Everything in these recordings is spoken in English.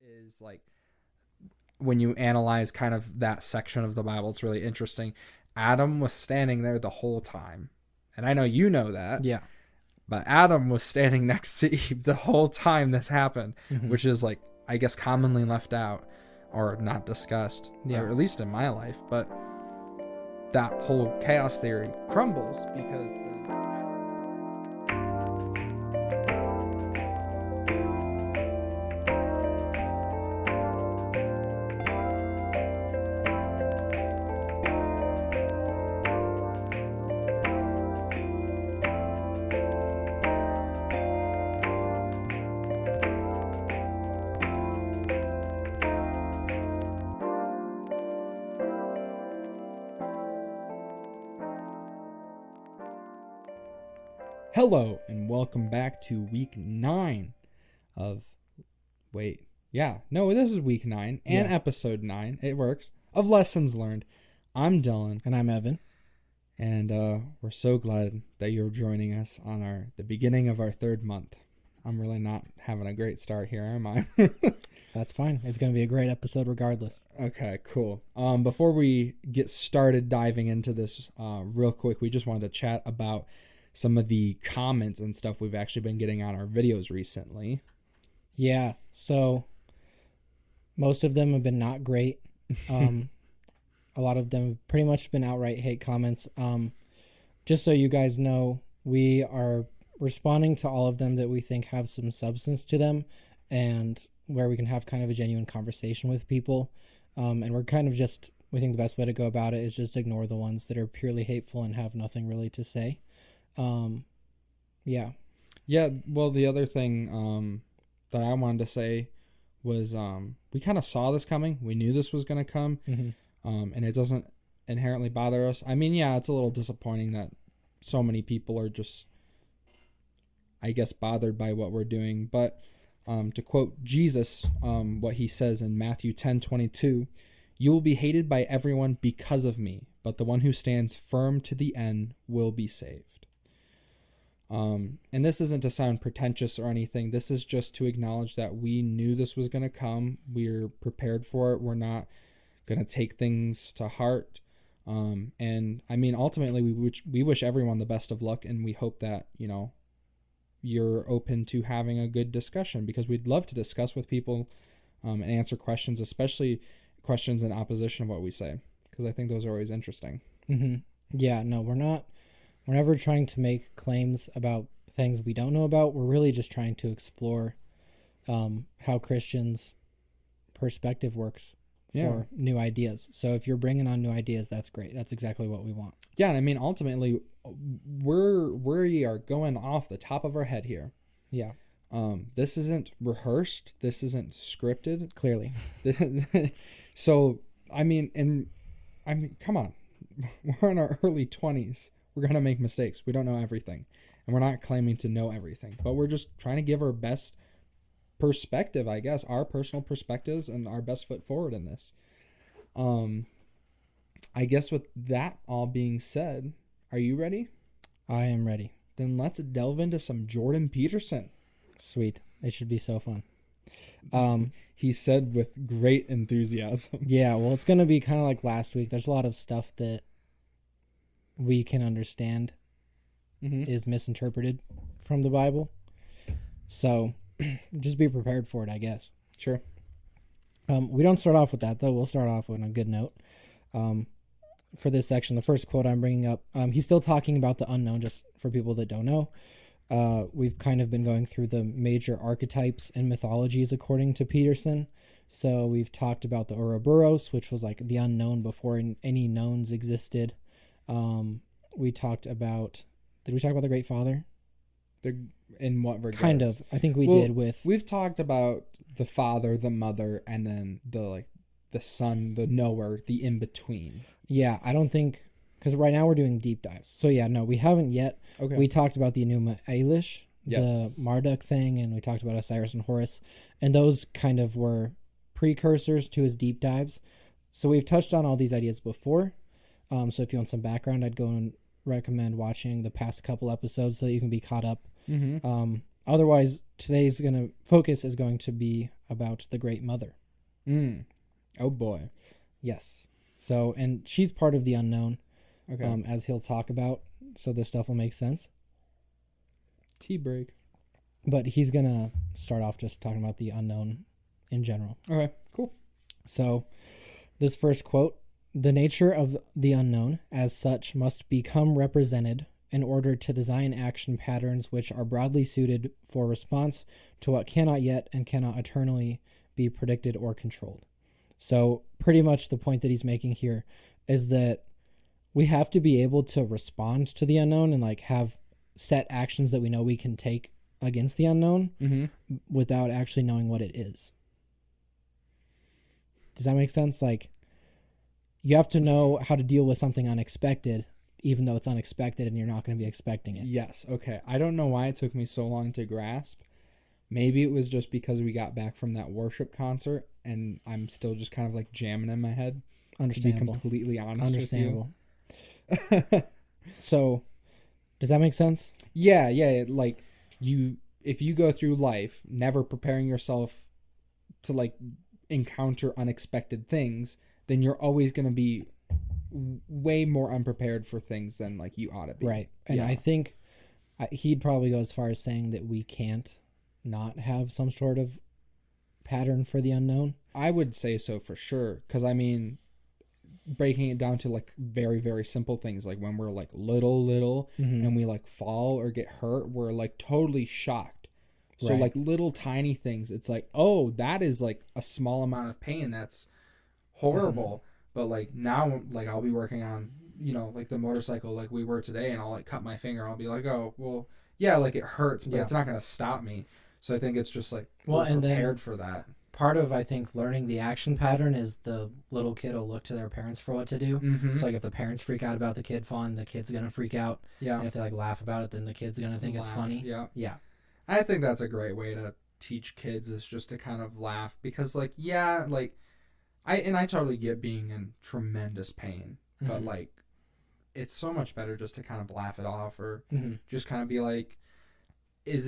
is like when you analyze kind of that section of the Bible, it's really interesting. Adam was standing there the whole time. And I know you know that. Yeah. But Adam was standing next to Eve the whole time this happened, Mm-hmm. which is like, I guess, commonly left out or not discussed, Yeah. or at least in my life. But that whole chaos theory crumbles because Hello and welcome back to week 9 of this is week 9 and episode 9, it works, of Lessons Learned. I'm Dillon. And I'm Evan. And we're so glad that you're joining us on the beginning of our 3rd month. I'm really not having a great start here, am I? That's fine. It's going to be a great episode regardless. Okay, cool. Before we get started diving into this real quick, we just wanted to chat about some of the comments and stuff we've actually been getting on our videos recently. Yeah, so most of them have been not great. A lot of them have pretty much been outright hate comments. Just so you guys know, we are responding to all of them that we think have some substance to them and where we can have kind of a genuine conversation with people. And we're kind of we think the best way to go about it is just ignore the ones that are purely hateful and have nothing really to say. Well, the other thing that I wanted to say was we kind of saw this coming. We knew this was going to come. Mm-hmm. And it doesn't inherently bother us. I mean, yeah, it's a little disappointing that so many people are just, I guess, bothered by what we're doing. But to quote Jesus, what he says in Matthew 10:22, "You will be hated by everyone because of me, but the one who stands firm to the end will be saved." And this isn't to sound pretentious or anything. This is just to acknowledge that we knew this was going to come. We're prepared for it. We're not going to take things to heart. And I mean, ultimately, we wish everyone the best of luck, and we hope that, you're open to having a good discussion, because we'd love to discuss with people and answer questions, especially questions in opposition of what we say, because I think those are always interesting. Mm-hmm. Yeah, no, we're never trying to make claims about things we don't know about. We're really just trying to explore how Christians' perspective works for new ideas. So if you're bringing on new ideas, that's great. That's exactly what we want. Yeah, and I mean, ultimately, we are going off the top of our head here. Yeah. This isn't rehearsed. This isn't scripted. Clearly. So, I mean, come on. We're in our early 20s. We're going to make mistakes. We don't know everything. And we're not claiming to know everything. But we're just trying to give our best perspective, I guess, our personal perspectives and our best foot forward in this. I guess with that all being said, are you ready? I am ready. Then let's delve into some Jordan Peterson. Sweet. It should be so fun. He said with great enthusiasm. Yeah, well, it's going to be kind of like last week. There's a lot of stuff that we can understand is misinterpreted from the Bible. So just be prepared for it, I guess. Sure. We don't start off with that, though. We'll start off on a good note. For this section, the first quote I'm bringing up, he's still talking about the unknown, just for people that don't know. We've kind of been going through the major archetypes and mythologies according to Peterson. So we've talked about the Ouroboros, which was like the unknown before any knowns existed. We talked about... Did we talk about the Great Father? In what regards? Kind of. I think we've talked about the father, the mother, and then the son, the knower, the in-between. Yeah, I don't think... Because right now we're doing deep dives. So yeah, no, we haven't yet. Okay. We talked about the Enuma Elish, the Marduk thing, and we talked about Osiris and Horus. And those kind of were precursors to his deep dives. So we've touched on all these ideas before. So if you want some background, I'd go and recommend watching the past couple episodes so you can be caught up. Mm-hmm. Otherwise, today's focus is going to be about the Great Mother. Oh boy. Yes. So, and she's part of the unknown, Okay. as he'll talk about. So this stuff will make sense. Tea break. But he's going to start off just talking about the unknown in general. Okay, cool. So this first quote, the nature of the unknown as such must become represented in order to design action patterns which are broadly suited for response to what cannot yet and cannot eternally be predicted or controlled. So pretty much the point that he's making here is that we have to be able to respond to the unknown and like have set actions that we know we can take against the unknown without actually knowing what it is. Does that make sense? Like, you have to know how to deal with something unexpected, even though it's unexpected and you're not going to be expecting it. Yes. Okay. I don't know why it took me so long to grasp. Maybe it was just because we got back from that worship concert and I'm still just kind of like jamming in my head. Understandable. To be completely honest Understandable. with you. So, does that make sense? Yeah. Like, if you go through life never preparing yourself to like encounter unexpected things, then you're always going to be way more unprepared for things than like you ought to be. Right. And I think he'd probably go as far as saying that we can't not have some sort of pattern for the unknown. I would say so for sure. Because I mean, breaking it down to like very, very simple things, like when we're like little and we like fall or get hurt, we're like totally shocked. So Right. like little tiny things, it's like, oh, that is like a small amount of pain. That's horrible. But like now, like I'll be working on, like the motorcycle like we were today, and I'll like cut my finger. I'll be like, oh, well, yeah, like it hurts, but it's not going to stop me. So I think it's just like we're prepared for that. Part of, I think, learning the action pattern is the little kid will look to their parents for what to do. So like if the parents freak out about the kid falling, the kid's going to freak out. Yeah. And if they like laugh about it, then the kid's going to think it's funny. Yeah. Yeah. I think that's a great way to teach kids, is just to kind of laugh, because like, yeah, like I totally get being in tremendous pain, but like it's so much better just to kind of laugh it off, or just kind of be like, is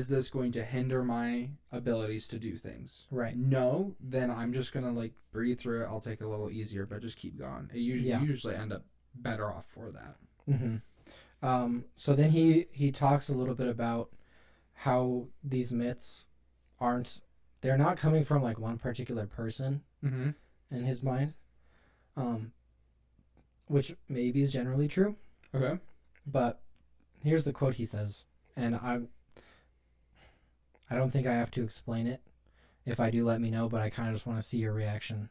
this going to hinder my abilities to do things? Right. No, then I'm just going to like breathe through it. I'll take it a little easier, but just keep going. You usually end up better off for that. So then he talks a little bit about how these myths they're not coming from like one particular person in his mind, which maybe is generally true. Okay. But here's the quote he says, and I don't think I have to explain it. If I do, let me know, but I kind of just want to see your reaction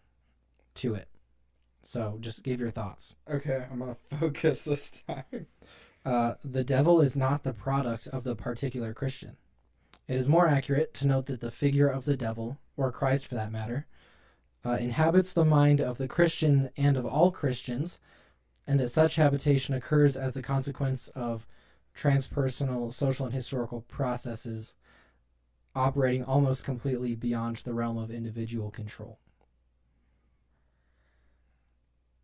to it. So just give your thoughts. Okay, I'm going to focus this time. The devil is not the product of the particular Christian. It is more accurate to note that the figure of the devil, or Christ for that matter, inhabits the mind of the Christian and of all Christians, and that such habitation occurs as the consequence of transpersonal, social, and historical processes operating almost completely beyond the realm of individual control.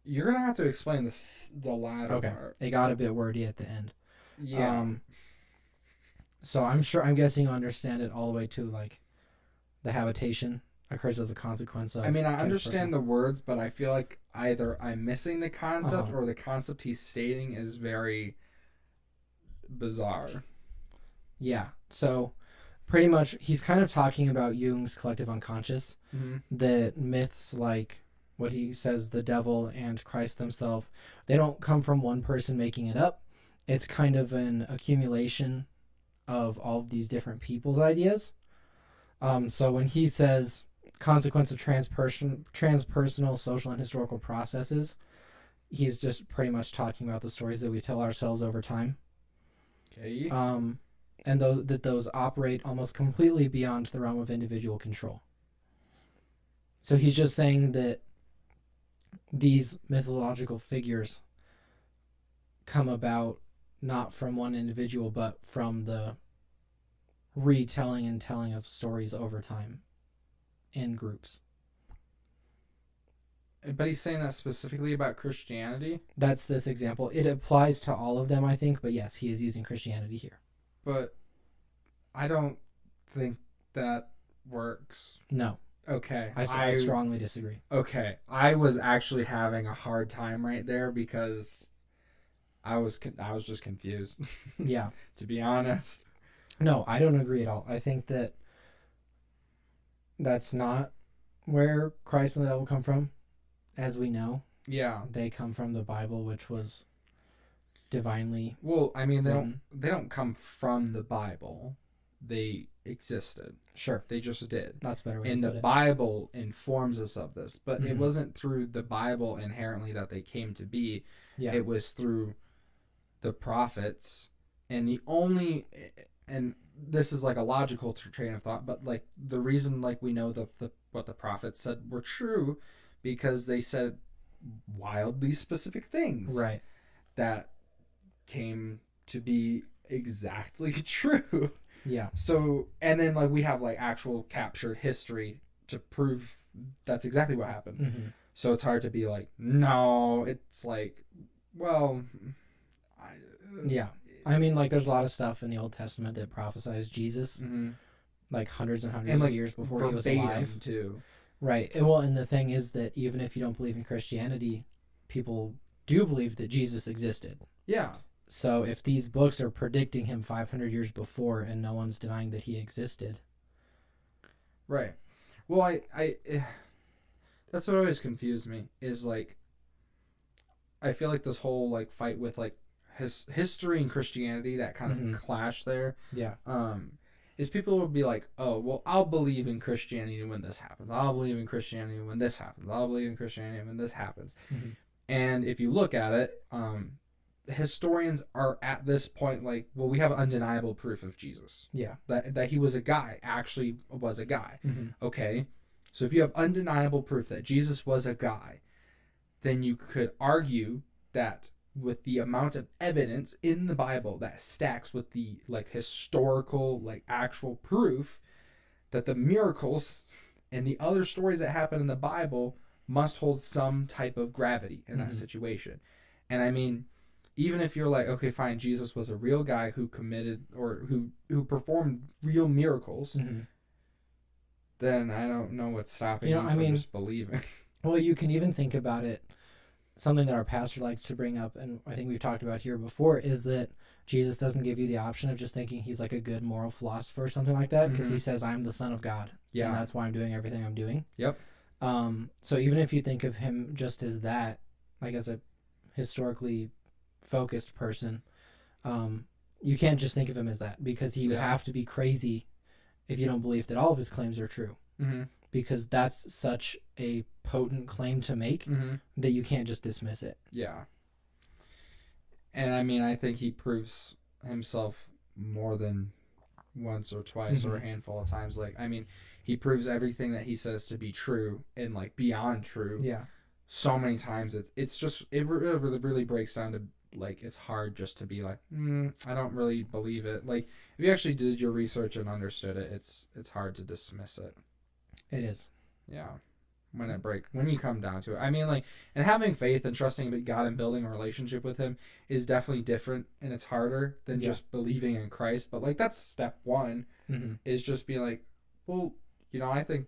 You're going to have to explain the latter part. It got a bit wordy at the end. Yeah. So I'm guessing you understand it all the way to like the habitation occurs as a consequence of. I mean, I understand the words, but I feel like either I'm missing the concept or the concept he's stating is very bizarre. Yeah. So pretty much he's kind of talking about Jung's collective unconscious, that myths like what he says, the devil and Christ themselves, they don't come from one person making it up. It's kind of an accumulation of all of these different people's ideas. So when he says consequence of transpersonal, social, and historical processes, he's just pretty much talking about the stories that we tell ourselves over time. Okay. And that those operate almost completely beyond the realm of individual control. So he's just saying that these mythological figures come about not from one individual, but from the retelling and telling of stories over time in groups. But he's saying that specifically about Christianity? That's this example. It applies to all of them, I think, but yes, he is using Christianity here. But I don't think that works. No. Okay. I strongly disagree. Okay. I was actually having a hard time right there because I was just confused. Yeah. To be honest. No, I don't agree at all. I think that that's not where Christ and the devil come from, as we know. Yeah. They come from the Bible, which was divinely. Well, I mean, they don't come from the Bible. They existed. Sure. They just did. That's a better way and to the put it. Bible informs us of this, but it Mhm. wasn't through the Bible inherently that they came to be. Yeah. It was through the prophets, and this is like a logical train of thought, but like the reason like we know what the prophets said were true because they said wildly specific things Right. that came to be exactly true. Yeah. So, and then like we have like actual captured history to prove that's exactly what happened. Mm-hmm. So it's hard to be like, no, it's like, well, yeah. I mean, like, there's a lot of stuff in the Old Testament that prophesies Jesus, mm-hmm. like hundreds and hundreds and of like years before he was alive. Too. Right. And, well, and the thing is that even if you don't believe in Christianity, people do believe that Jesus existed. Yeah. So if these books are predicting him 500 years before and no one's denying that he existed. Right. Well, I that's what always confused me is like, I feel like this whole like fight with like history and Christianity, that kind Mhm. of clash there. Yeah. Is people will be like, oh, well, I'll believe in Christianity when this happens. I'll believe in Christianity when this happens. I'll believe in Christianity when this happens. Mm-hmm. And if you look at it, historians are at this point like, well, we have undeniable proof of Jesus. Yeah. That he was a guy, actually was a guy. Mm-hmm. Okay. So if you have undeniable proof that Jesus was a guy, then you could argue that with the amount of evidence in the Bible that stacks with the like historical, like actual proof that the miracles and the other stories that happen in the Bible must hold some type of gravity in that situation. And I mean, even if you're like, okay, fine, Jesus was a real guy who committed or who performed real miracles, then I don't know what's stopping you from just believing. Well, you can even think about it. Something that our pastor likes to bring up, and I think we've talked about here before, is that Jesus doesn't give you the option of just thinking he's like a good moral philosopher or something like that, because he says, I'm the Son of God. Yeah. And that's why I'm doing everything I'm doing. Yep. So even if you think of him just as that, like as a historically focused person, you can't just think of him as that, because he would have to be crazy if you don't believe that all of his claims are true. Mm-hmm. Because that's such a potent claim to make that you can't just dismiss it. Yeah. And I mean, I think he proves himself more than once or twice or a handful of times. Like, I mean, he proves everything that he says to be true and like beyond true. Yeah. So many times it's just, it really breaks down to like, it's hard just to be like, I don't really believe it. Like, if you actually did your research and understood it, it's hard to dismiss it. It is. Yeah. When you come down to it. I mean, like, and having faith and trusting in God and building a relationship with him is definitely different, and it's harder than just believing in Christ. But like, that's step one, is just being like, well, I think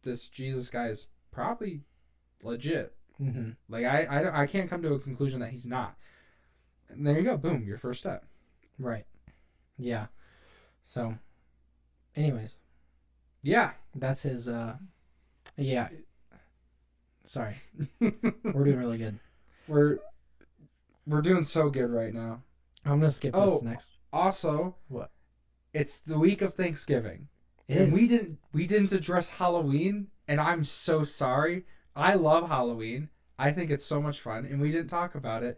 this Jesus guy is probably legit. Like, I can't come to a conclusion that he's not. And there you go. Boom. Your first step. Right. Yeah. So, anyways. Yeah. That's his, yeah. Sorry. We're doing really good. We're doing so good right now. I'm going to skip this next. Also. What? It's the week of Thanksgiving. And we didn't address Halloween, and I'm so sorry. I love Halloween. I think it's so much fun, and we didn't talk about it.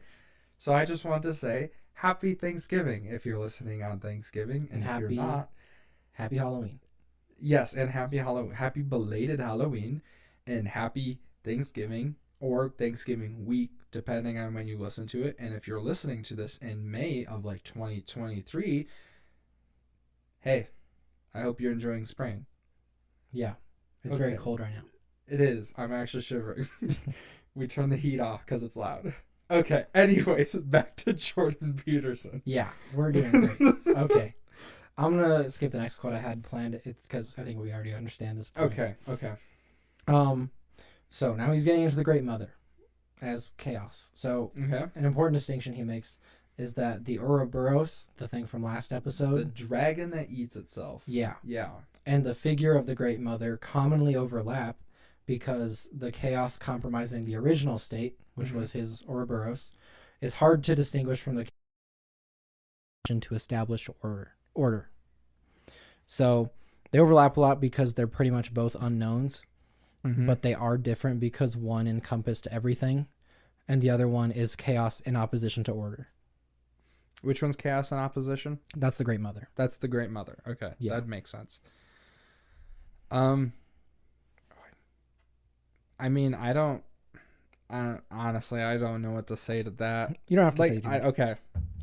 So I just wanted to say happy Thanksgiving if you're listening on Thanksgiving, and if you're not, happy Halloween. Yes, and happy belated Halloween, and happy Thanksgiving or Thanksgiving week, depending on when you listen to it. And if you're listening to this in May of like 2023, hey, I hope you're enjoying spring. Yeah, it's very cold right now. It is. I'm actually shivering. We turn the heat off because it's loud. Okay, anyways, back to Jordan Peterson. Yeah, we're doing great. Okay. I'm gonna skip the next quote I had planned. It's because I think we already understand this point. Okay. So now he's getting into the Great Mother as chaos. So an important distinction he makes is that the Ouroboros, the thing from last episode, the dragon that eats itself. Yeah. Yeah. And the figure of the Great Mother commonly overlap because the chaos compromising the original state, which was his Ouroboros, is hard to distinguish from the to establish order. So they overlap a lot because they're pretty much both unknowns, but they are different because one encompassed everything and the other one is chaos in opposition to order. Which one's chaos in opposition? That's the Great Mother. That's the Great Mother. Okay. Yeah. That makes sense. I mean, honestly, I don't know what to say to that. You don't have to say too much. Okay.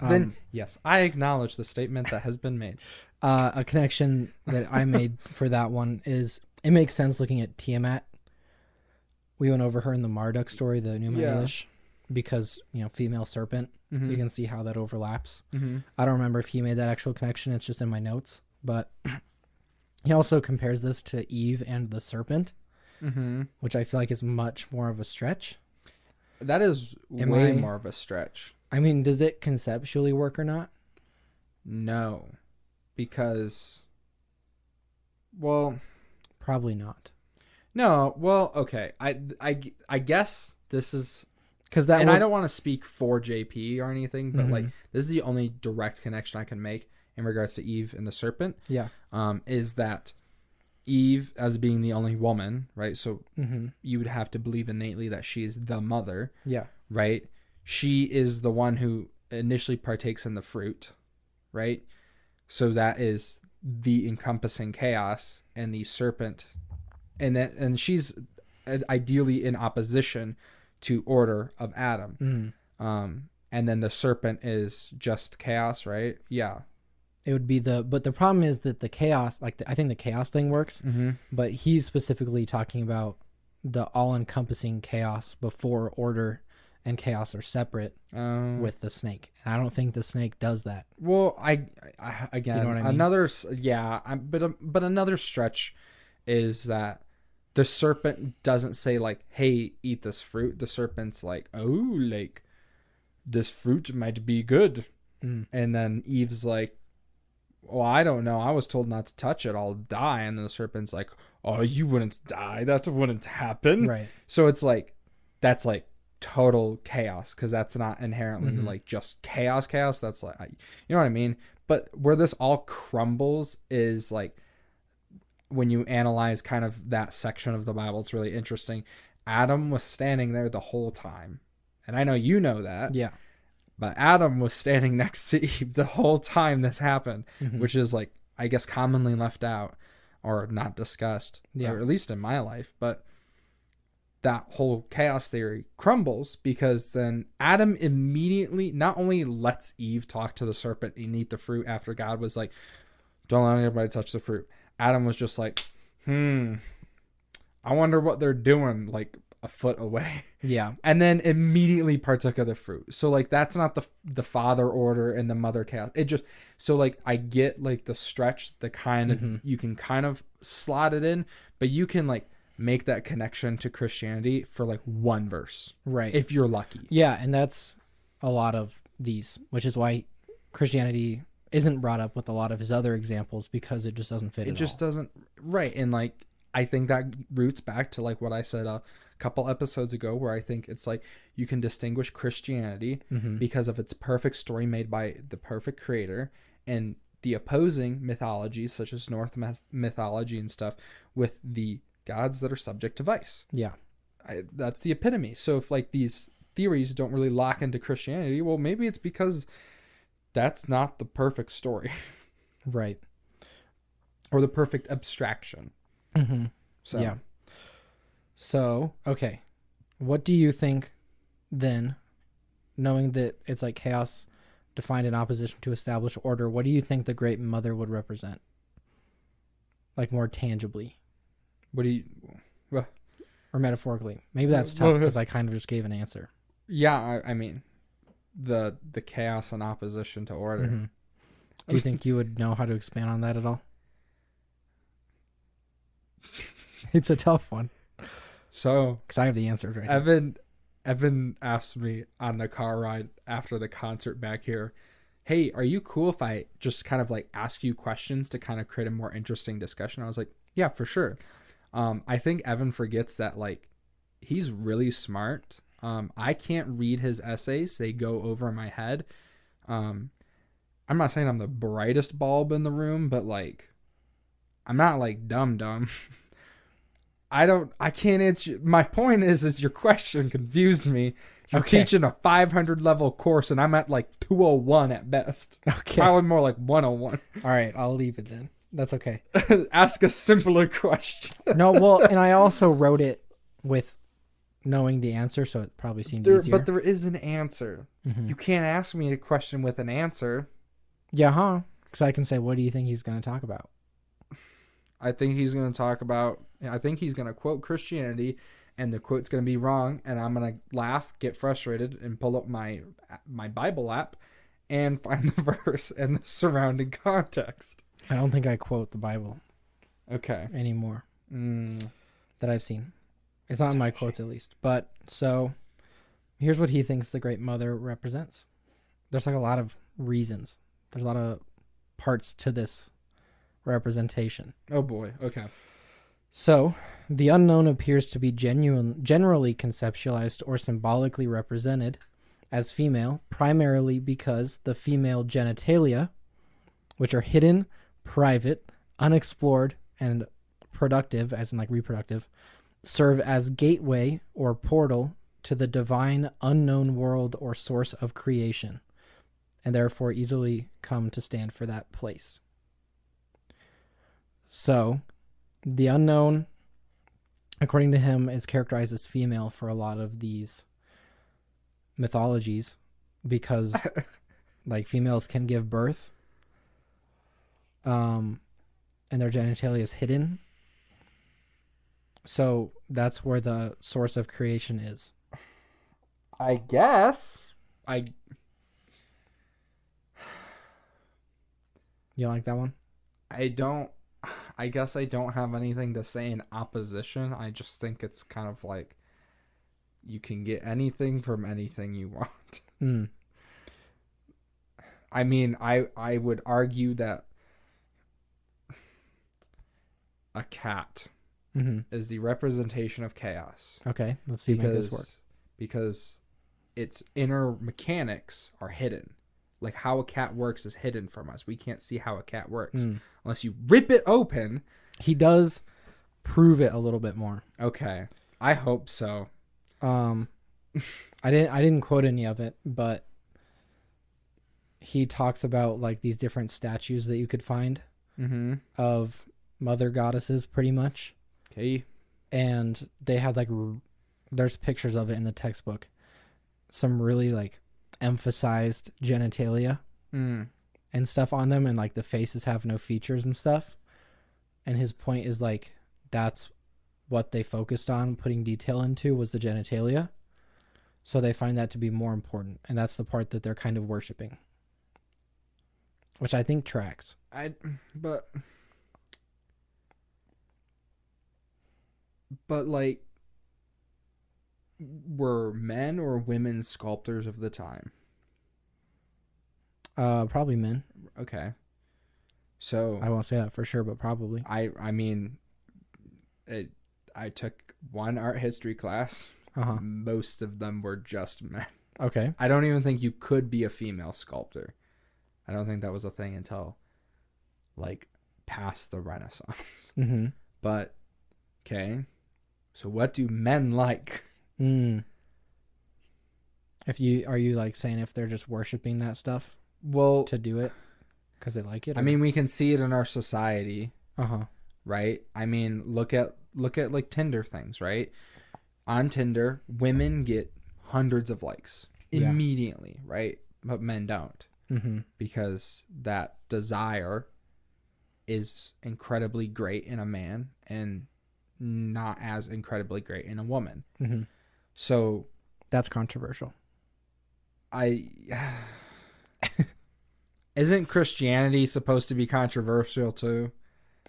Then, yes, I acknowledge the statement that has been made. A connection that I made for that one is it makes sense looking at Tiamat. We went over her in the Marduk story, the Numa Elish, because, female serpent. You can see how that overlaps. I don't remember if he made that actual connection. It's just in my notes. But he also compares this to Eve and the serpent, which I feel like is much more of a stretch. That is way more of a stretch. I mean, does it conceptually work or not? No. Because, well... Probably not. No, well, okay. I guess this is... I don't want to speak for JP or anything, but this is the only direct connection I can make in regards to Eve and the serpent. Yeah. Is that Eve, as being the only woman, right? So you would have to believe innately that she's the mother. Yeah. Right? She is the one who initially partakes in the fruit, right? So that is the encompassing chaos, and the serpent, and she's ideally in opposition to order of Adam. And then the serpent is just chaos, right? Yeah. It would be but the problem is that the chaos, I think the chaos thing works, but he's specifically talking about the all-encompassing chaos before order and chaos are separate with the snake. And I don't think the snake does that. Well, I again, you know what I mean? But another stretch is that the serpent doesn't say like, "Hey, eat this fruit." The serpent's like, "Oh, like this fruit might be good," and then Eve's like, "Well, I don't know. I was told not to touch it. I'll die." And then the serpent's like, "Oh, you wouldn't die. That wouldn't happen." Right. So it's like, that's like total chaos, because that's not inherently like just chaos. That's like, you know what I mean? But where this all crumbles is like when you analyze kind of that section of the Bible. It's really interesting. Adam was standing there the whole time, and I know you know that. Yeah. But Adam was standing next to Eve the whole time this happened, which is like, I guess, commonly left out or not discussed, or at least in my life. But that whole chaos theory crumbles because then Adam immediately not only lets Eve talk to the serpent and eat the fruit after God was like, "Don't let anybody touch the fruit." Adam was just like, I wonder what they're doing, like a foot away. Yeah. And then immediately partook of the fruit. So like, that's not the father order and the mother chaos. It just, so like, I get like the stretch, the kind of, you can kind of slot it in, but you can like make that connection to Christianity for like one verse. Right. If you're lucky. Yeah. And that's a lot of these, which is why Christianity isn't brought up with a lot of his other examples, because it just doesn't fit. It just doesn't. Right. And like, I think that roots back to like what I said a couple episodes ago, where I think it's like you can distinguish Christianity because of its perfect story made by the perfect creator, and the opposing mythologies such as Norse mythology and stuff with the gods that are subject to vice. Yeah. That's the epitome. So if like these theories don't really lock into Christianity, well, maybe it's because that's not the perfect story. Right. Or the perfect abstraction. So. Yeah. So, okay. What do you think then, knowing that it's like chaos defined in opposition to established order, what do you think the Great Mother would represent? Like more tangibly. What do you... Or metaphorically. Maybe that's tough because I kind of just gave an answer. Yeah, I mean, the chaos in opposition to order. Do you think you would know how to expand on that at all? It's a tough one. So, because I have the answers right now. Evan asked me on the car ride after the concert back here, hey, are you cool if I just kind of like ask you questions to kind of create a more interesting discussion? I was like, yeah, for sure. I think Evan forgets that like he's really smart. I can't read his essays. They go over my head. I'm not saying I'm the brightest bulb in the room, but like I'm not like dumb. I can't answer. My point is your question confused me. You're teaching a 500 level course and I'm at like 201 at best. Okay. Probably more like 101. All right. I'll leave it then. That's okay. Ask a simpler question. No, well, and I also wrote it with knowing the answer, so it probably seemed easier. But there is an answer. Mm-hmm. You can't ask me a question with an answer. Yeah, huh? Because I can say, what do you think he's going to talk about? I think he's going to quote Christianity, and the quote's going to be wrong, and I'm going to laugh, get frustrated, and pull up my Bible app and find the verse and the surrounding context. I don't think I quote the Bible. Okay. Anymore. That I've seen. It's not in my quotes, at least. But, so, here's what he thinks the Great Mother represents. There's like a lot of reasons. There's a lot of parts to this representation. Oh boy. Okay. So, the unknown appears to be generally conceptualized or symbolically represented as female, primarily because the female genitalia, which are hidden, private, unexplored, and productive, as in like reproductive, serve as gateway or portal to the divine unknown world or source of creation, and therefore easily come to stand for that place. So, the unknown, according to him, is characterized as female for a lot of these mythologies because like females can give birth, and their genitalia is hidden. So that's where the source of creation is. I guess. You like that one? I guess I don't have anything to say in opposition. I just think it's kind of like you can get anything from anything you want. I mean, I would argue that a cat is the representation of chaos. Okay, let's see if this works. Because its inner mechanics are hidden. Like how a cat works is hidden from us. We can't see how a cat works unless you rip it open. He does prove it a little bit more. Okay, I hope so. I didn't quote any of it, but he talks about like these different statues that you could find of mother goddesses, pretty much. Okay, and they had like there's pictures of it in the textbook. Some really like emphasized genitalia and stuff on them, and like the faces have no features and stuff. And his point is like that's what they focused on putting detail into was the genitalia. So they find that to be more important, and that's the part that they're kind of worshiping, which I think tracks. But like, were men or women sculptors of the time? Probably men. Okay. So I won't say that for sure, but probably. I mean, I took one art history class. Most of them were just men. Okay. I don't even think you could be a female sculptor. I don't think that was a thing until like past the Renaissance. But okay. So what do men like? Are you like saying if they're just worshiping that stuff? Well, to do it because they like it. I mean, we can see it in our society. Right. I mean, look at like Tinder things. Right. On Tinder, women get hundreds of likes immediately. Right. But men don't. Because that desire is incredibly great in a man and not as incredibly great in a woman. So that's controversial. Isn't Christianity supposed to be controversial too?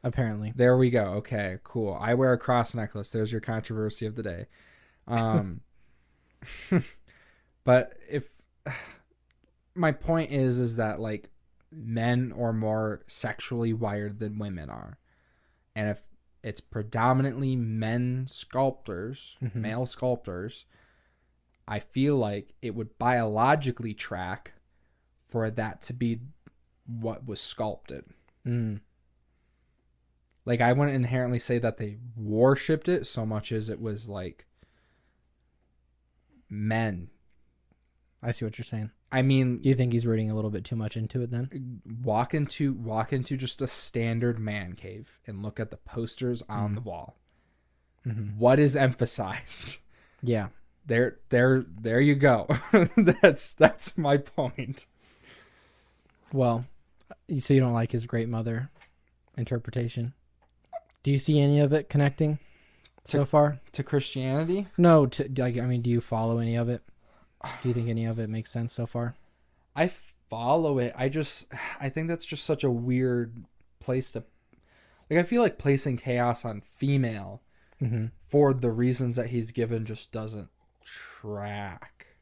Apparently. There we go. Okay, cool. I wear a cross necklace. There's your controversy of the day. But if my point is that like men are more sexually wired than women are, and if it's predominantly men sculptors, male sculptors, I feel like it would biologically track for that to be what was sculpted. Like, I wouldn't inherently say that they worshipped it so much as it was like men. I see what you're saying. I mean, you think he's reading a little bit too much into it then? Walk into just a standard man cave and look at the posters on the wall. What is emphasized? Yeah. There you go. That's my point. Well, so you don't like his great mother interpretation? Do you see any of it connecting so far to Christianity? No, I mean, do you follow any of it? Do you think any of it makes sense so far? I follow it. I think that's just such a weird place to, like, I feel like placing chaos on female for the reasons that he's given just doesn't track.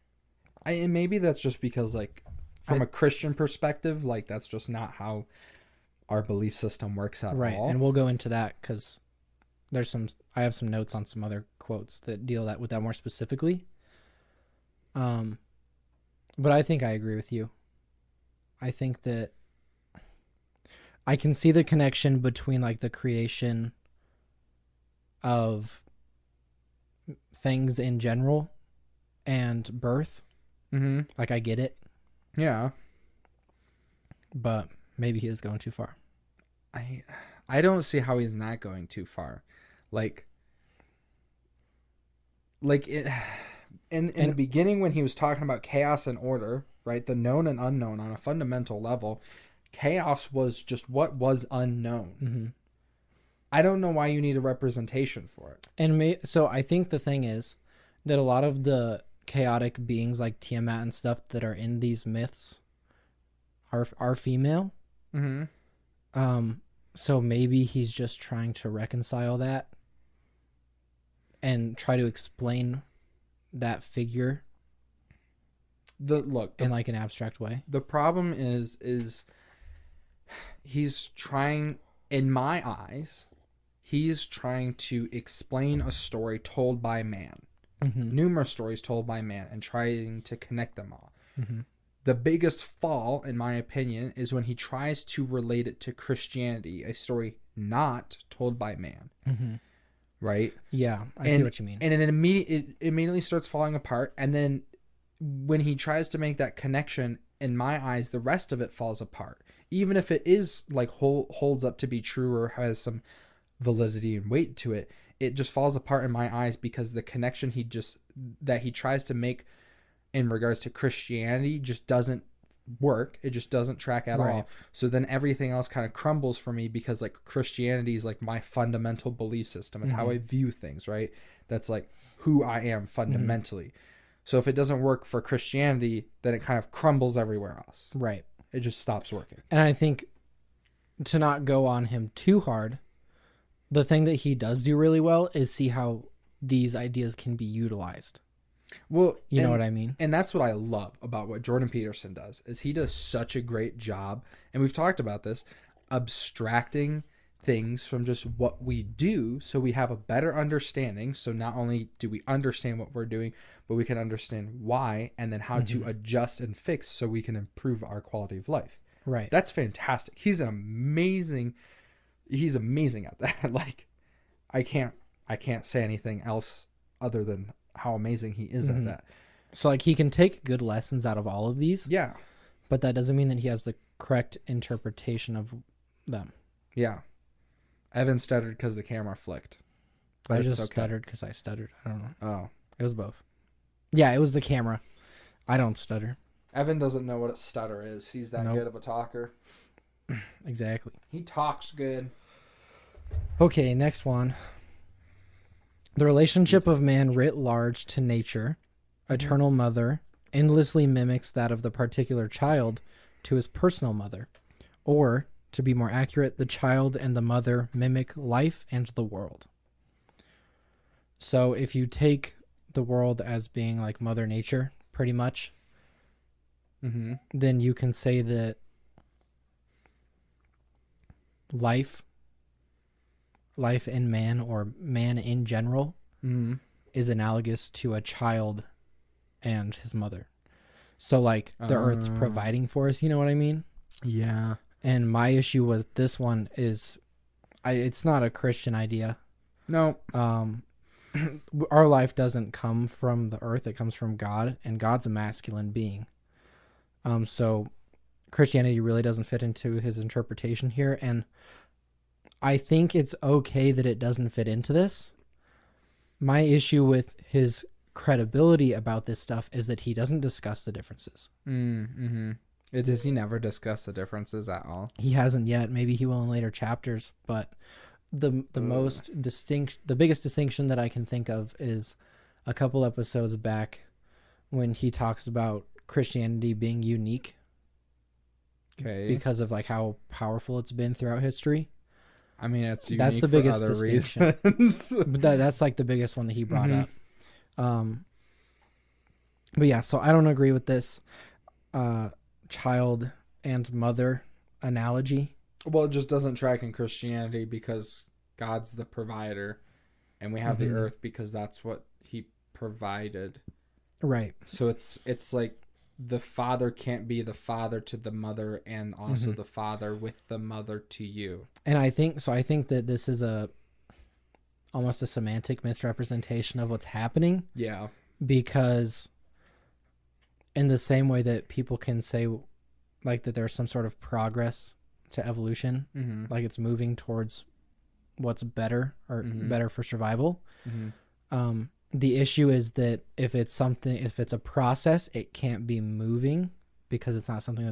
And maybe that's just because, like, from a Christian perspective, like, that's just not how our belief system works at all. Right, and we'll go into that because I have some notes on some other quotes that deal with that more specifically. But I think I agree with you. I think that I can see the connection between like the creation of things in general and birth. Like, I get it. Yeah. But maybe he is going too far. I don't see how he's not going too far. Like it in the beginning, when he was talking about chaos and order, right? The known and unknown on a fundamental level, chaos was just what was unknown. I don't know why you need a representation for it. And so I think the thing is that a lot of the chaotic beings like Tiamat and stuff that are in these myths are female. So maybe he's just trying to reconcile that and try to explain that figure in like an abstract way. The problem is he's trying, in my eyes, he's trying to explain a story told by man. Numerous stories told by man, and trying to connect them all. The biggest fall, in my opinion, is when he tries to relate it to Christianity, a story not told by man. Right? Yeah, I see what you mean. And it immediately starts falling apart. And then when he tries to make that connection, in my eyes, the rest of it falls apart. Even if it is like holds up to be true or has some validity and weight to it, it just falls apart in my eyes because the connection that he tries to make in regards to Christianity just doesn't work. It just doesn't track at all. So then everything else kind of crumbles for me because, like, Christianity is like my fundamental belief system. It's how I view things, right? That's like who I am fundamentally. So if it doesn't work for Christianity, then it kind of crumbles everywhere else. Right. It just stops working. And I think, to not go on him too hard, the thing that he does do really well is see how these ideas can be utilized. Well, you know what I mean? And that's what I love about what Jordan Peterson does, is he does such a great job, and we've talked about this, abstracting things from just what we do so we have a better understanding. So not only do we understand what we're doing, but we can understand why, and then how to adjust and fix so we can improve our quality of life. Right. That's fantastic. He's amazing at that. Like, I can't say anything else other than how amazing he is at that. So, like, he can take good lessons out of all of these. Yeah. But that doesn't mean that he has the correct interpretation of them. Yeah. Evan stuttered because the camera flicked. But I just stuttered because I stuttered. I don't know. Oh. It was both. Yeah, it was the camera. I don't stutter. Evan doesn't know what a stutter is. He's that good of a talker. Exactly. He talks good. Okay, next one. The relationship of man writ large to nature, eternal mother, endlessly mimics that of the particular child to his personal mother. Or, to be more accurate, the child and the mother mimic life and the world. So if you take the world as being like Mother Nature, pretty much, then you can say that life in man, or man in general, is analogous to a child and his mother. So like the earth's providing for us, you know what I mean? Yeah. And my issue with this one is it's not a Christian idea. No. Our life doesn't come from the earth, it comes from God, and God's a masculine being. So Christianity really doesn't fit into his interpretation here, and I think it's okay that it doesn't fit into this. My issue with his credibility about this stuff is that he doesn't discuss the differences. Does he never discuss the differences at all? He hasn't yet. Maybe he will in later chapters, but the biggest distinction that I can think of is a couple episodes back when he talks about Christianity being unique. Okay. Because of like how powerful it's been throughout history. I mean, it's unique that's the for biggest other distinction. reasons. But that's like the biggest one that he brought up. But yeah, so I don't agree with this child and mother analogy. Well, it just doesn't track in Christianity because God's the provider, and we have the earth because that's what he provided. Right. So it's like the father can't be the father to the mother and also the father with the mother to you. And I think that this is almost a semantic misrepresentation of what's happening. Yeah. Because in the same way that people can say like that there's some sort of progress to evolution, like it's moving towards what's better or better for survival. The issue is that if it's a process, it can't be moving because it's not something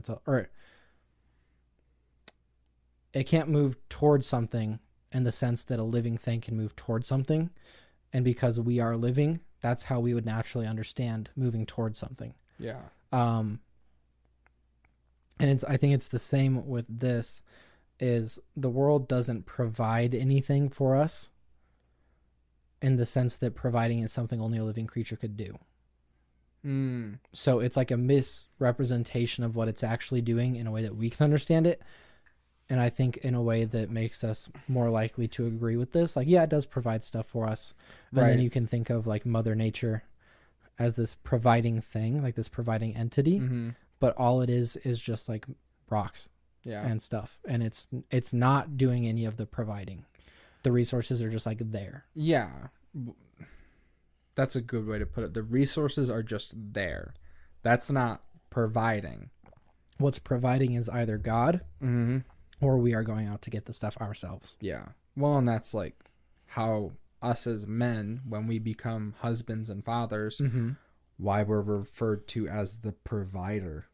it can't move towards something in the sense that a living thing can move towards something. And because we are living, that's how we would naturally understand moving towards something. Yeah. And I think it's the same with this, is the world doesn't provide anything for us in the sense that providing is something only a living creature could do. So it's like a misrepresentation of what it's actually doing in a way that we can understand it. And I think in a way that makes us more likely to agree with this. Like, yeah, it does provide stuff for us. And then you can think of like Mother Nature as this providing thing, like this providing entity. But all it is just like rocks and stuff. And it's not doing any of the providing. The resources are just like there. Yeah. That's a good way to put it. The resources are just there. That's not providing. What's providing is either God or we are going out to get the stuff ourselves. Yeah. Well, and that's like how us as men, when we become husbands and fathers, why we're referred to as the provider.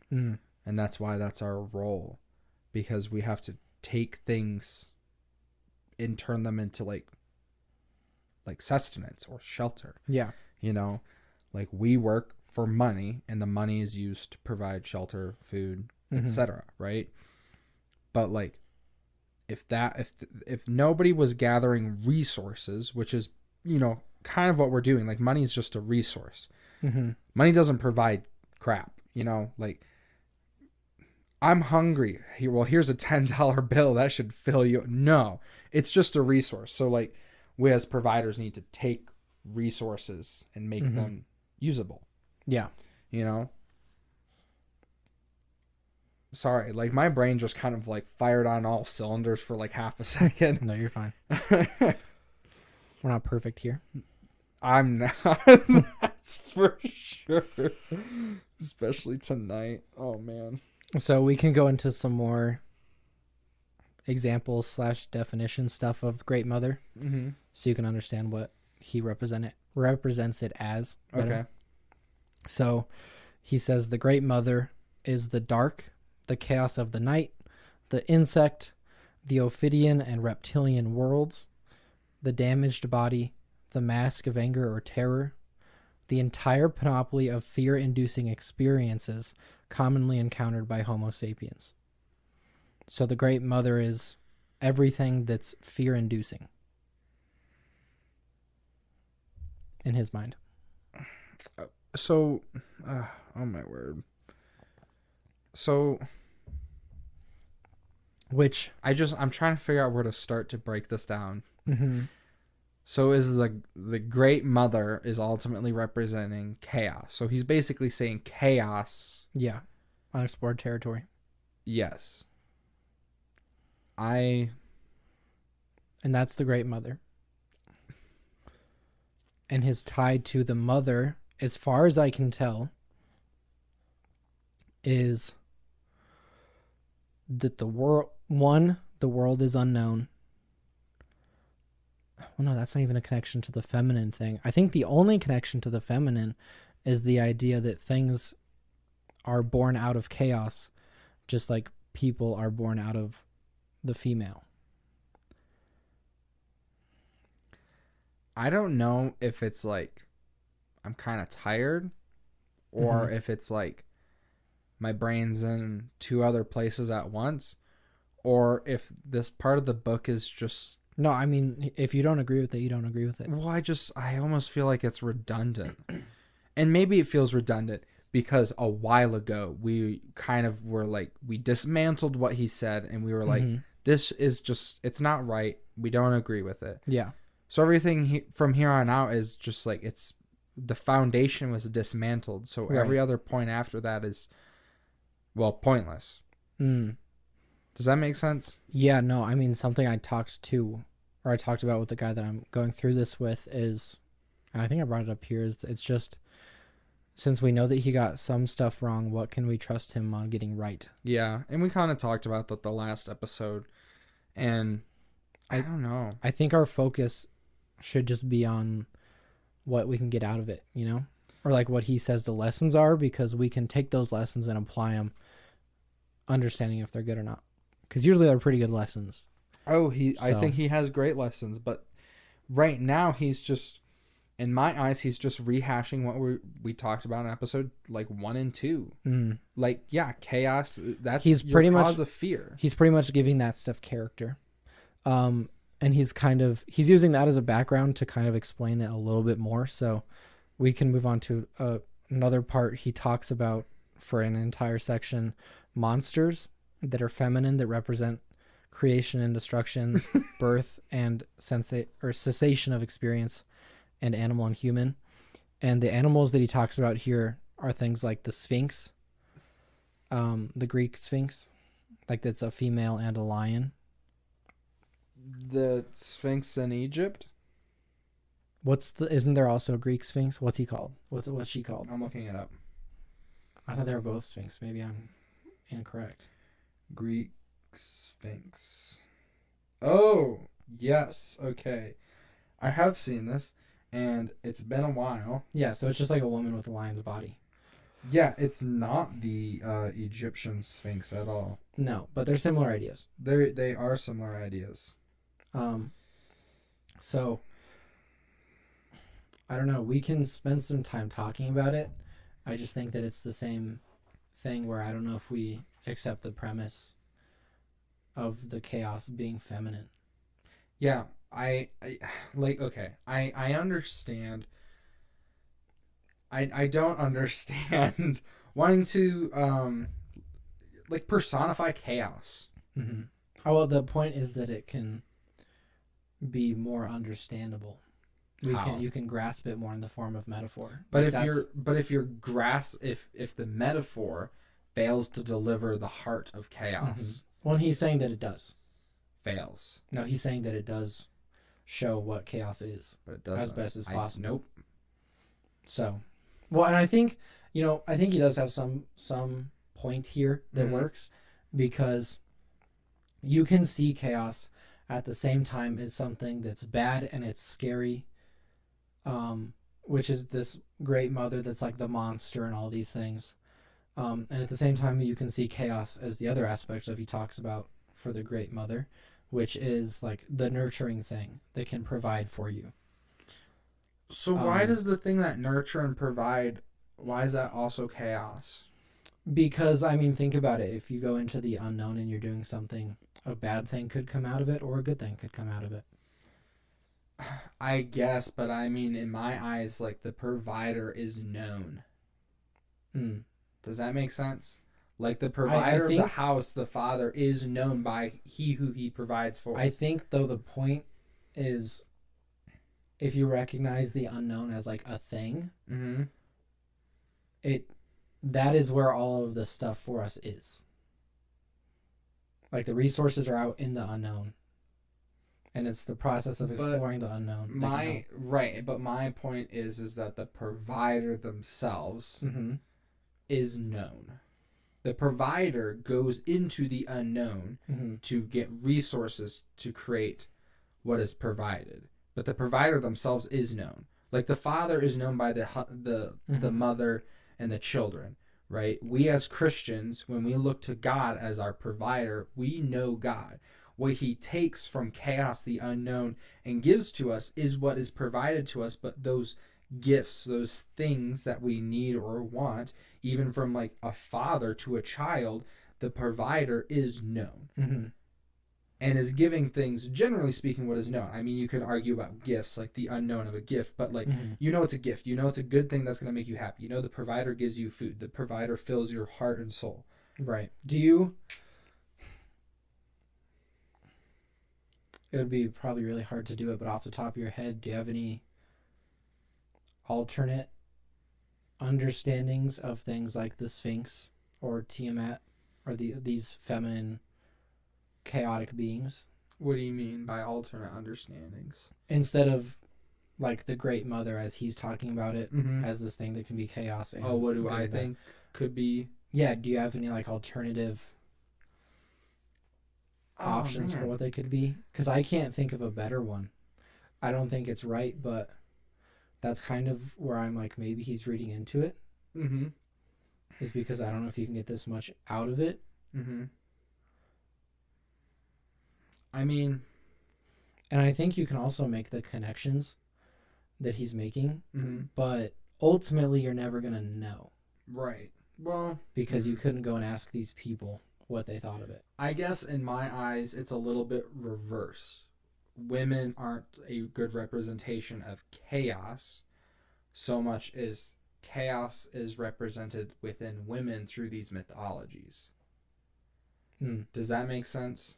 And that's why that's our role. Because we have to take things and turn them into like sustenance or shelter. Yeah. You know, like we work for money and the money is used to provide shelter, food, etc. Right? But like if nobody was gathering resources, which is, you know, kind of what we're doing, like money is just a resource. Money doesn't provide crap, you know, like I'm hungry. Here's a $10 bill. That should fill you. No, it's just a resource. So like we as providers need to take resources and make them usable. Yeah. You know? Sorry, like my brain just kind of like fired on all cylinders for like half a second. No, you're fine. We're not perfect here. I'm not. That's for sure. Especially tonight. Oh, man. So we can go into some more examples / definition stuff of Great Mother. So you can understand what he represents it as better. Okay. So he says the Great Mother is the dark, the chaos of the night, the insect, the Ophidian and reptilian worlds, the damaged body, the mask of anger or terror, the entire panoply of fear-inducing experiences commonly encountered by Homo sapiens. So the Great Mother is everything that's fear-inducing in his mind. So, oh my word. So, which I'm trying to figure out where to start to break this down. Mm-hmm. So is the Great Mother is ultimately representing chaos. So he's basically saying chaos. Yeah. Unexplored territory. Yes. And that's the Great Mother. And his tie to the mother, as far as I can tell, is that the world is unknown. Well, no, that's not even a connection to the feminine thing. I think the only connection to the feminine is the idea that things are born out of chaos, just like people are born out of the female. I don't know if it's like I'm kind of tired or if it's like my brain's in two other places at once, or if this part of the book is just... No, I mean, if you don't agree with it, you don't agree with it. Well, I almost feel like it's redundant. And maybe it feels redundant because a while ago we kind of were like, we dismantled what he said and we were like, this is just, it's not right. We don't agree with it. Yeah. So everything from here on out is just like, it's, the foundation was dismantled. So every other point after that is, well, pointless. Does that make sense? Yeah, no, I mean, something I talked about with the guy that I'm going through this with is, and I think I brought it up here, is it's just, since we know that he got some stuff wrong, what can we trust him on getting right? Yeah, and we kind of talked about that the last episode, and I don't know. I think our focus should just be on what we can get out of it, you know? Or like what he says the lessons are, because we can take those lessons and apply them, understanding if they're good or not. Because usually they're pretty good lessons. Oh, I think he has great lessons, but right now he's just, in my eyes, he's just rehashing what we talked about in episode like 1 and 2. Like, yeah, chaos. That's your pretty cause much of fear. He's pretty much giving that stuff character, and he's using that as a background to kind of explain it a little bit more. So we can move on to another part. He talks about, for an entire section, monsters that are feminine, that represent creation and destruction, birth and cessation of experience, and animal and human. And the animals that he talks about here are things like the Sphinx, the Greek Sphinx, like that's a female and a lion. The Sphinx in Egypt? Isn't there also a Greek Sphinx? What's he called? What's she called? I'm looking it up. I thought they were both Sphinx. Maybe I'm incorrect. Greek Sphinx. Oh, yes. Okay. I have seen this, and it's been a while. Yeah, so it's just like a woman with a lion's body. Yeah, it's not the Egyptian Sphinx at all. No, but they're similar ideas. They are similar ideas. So, I don't know. We can spend some time talking about it. I just think that it's the same thing where I don't know if we accept the premise of the chaos being feminine. Yeah, I like, okay, I understand. I don't understand wanting to like personify chaos. Oh, well, the point is that it can be more understandable. You can grasp it more in the form of metaphor. But if the metaphor fails to deliver the heart of chaos. Well, he's saying that it does. Fails. No, he's saying that it does show what chaos is. But it doesn't. As best as possible. Nope. So, well, and I think he does have some point here that works, because you can see chaos at the same time as something that's bad and it's scary, which is this Great Mother that's like the monster and all these things. And at the same time, you can see chaos as the other aspect of he talks about for the Great Mother, which is like the nurturing thing that can provide for you. So why does the thing that nurture and provide, why is that also chaos? Because, I mean, think about it. If you go into the unknown and you're doing something, a bad thing could come out of it or a good thing could come out of it. I guess, but I mean, in my eyes, like, the provider is known. Mm. Does that make sense? Like, the provider of the house, the father, is known by he who he provides for. I think, though, the point is, if you recognize the unknown as, like, a thing, mm-hmm. That is where all of the stuff for us is. Like, the resources are out in the unknown. And it's the process of exploring the unknown. But my point is that the provider themselves mm-hmm. is known. The provider goes into the unknown mm-hmm. to get resources to create what is provided. But the provider themselves is known. Like, the father is known by the mm-hmm. mother and the children, right? We as Christians, when we look to God as our provider, we know God. What he takes from chaos, the unknown, and gives to us is what is provided to us. But those gifts, those things that we need or want, even from like a father to a child, the provider is known. Mm-hmm. And is giving things, generally speaking, what is known. I mean, you can argue about gifts, like the unknown of a gift, but like, mm-hmm. you know it's a gift. You know it's a good thing that's going to make you happy. You know the provider gives you food. The provider fills your heart and soul. Right. It would be probably really hard to do it, but off the top of your head, do you have any alternate understandings of things like the Sphinx or Tiamat or these feminine chaotic beings? What do you mean by alternate understandings? Instead of like the Great Mother, as he's talking about it, mm-hmm. as this thing that can be chaos. And what do I think could be? Yeah, do you have any like alternative options for what they could be? Because I can't think of a better one. I don't think it's right, but that's kind of where I'm like, maybe he's reading into it. Mm-hmm. Is because I don't know if you can get this much out of it. Mm-hmm. I mean, and I think you can also make the connections that he's making, mm-hmm. but ultimately you're never going to know. Right. Well, because you couldn't go and ask these people what they thought of it. I guess in my eyes, it's a little bit reverse. Women aren't a good representation of chaos so much as chaos is represented within women through these mythologies. Does that make sense?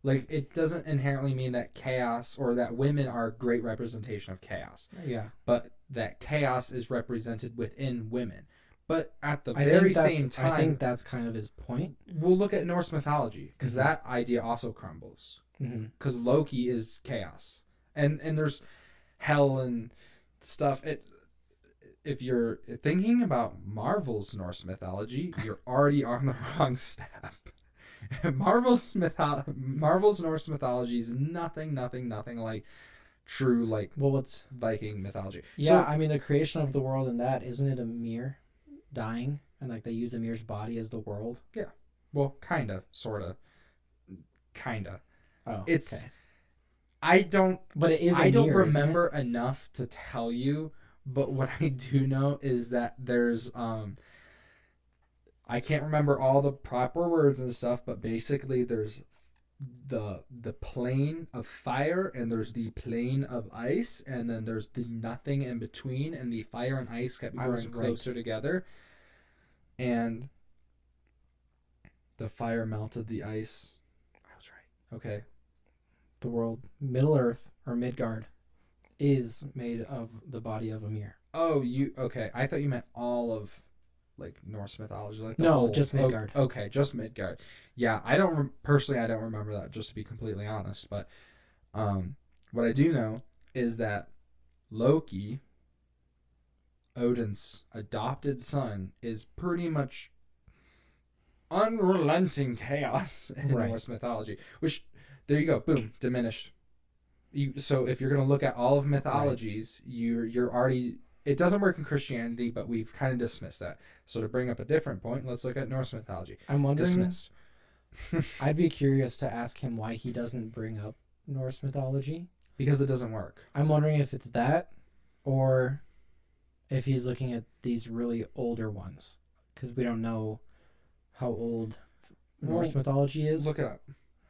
Like, it doesn't inherently mean that chaos or that women are a great representation of chaos. Yeah. But that chaos is represented within women. But at the very same time... I think that's kind of his point. We'll look at Norse mythology, because that idea also crumbles. Because Loki is chaos. And there's hell and stuff. If you're thinking about Marvel's Norse mythology, you're already on the wrong step. Marvel's Norse mythology is nothing like true, like, what's Viking mythology. Yeah, so, I mean, the creation of the world and that, isn't it a mirror dying? And like they use the mirror's body as the world? Yeah. Well, kinda, sorta. Kinda. Oh, it's okay. But it is I don't mirror, remember enough to tell you, but what I do know is that there's I can't remember all the proper words and stuff, but basically there's the plane of fire, and there's the plane of ice, and then there's the nothing in between, and the fire and ice kept growing closer together, and the fire melted the ice. I was right. Okay. The world, Middle Earth or Midgard, is made of the body of Ymir. Oh, okay. I thought you meant all of like Norse mythology, like just Midgard. Okay, just Midgard. Yeah, I don't remember that, just to be completely honest. But what I do know is that Loki, Odin's adopted son, is pretty much unrelenting chaos in Norse mythology. Which, there you go, boom, diminished. So if you're gonna look at all of mythologies, you're already. It doesn't work in Christianity, but we've kind of dismissed that. So to bring up a different point, let's look at Norse mythology. I'm wondering. Dismissed. I'd be curious to ask him why he doesn't bring up Norse mythology. Because it doesn't work. I'm wondering if it's that, or if he's looking at these really older ones. because we don't know how old Norse mythology is. Look it up.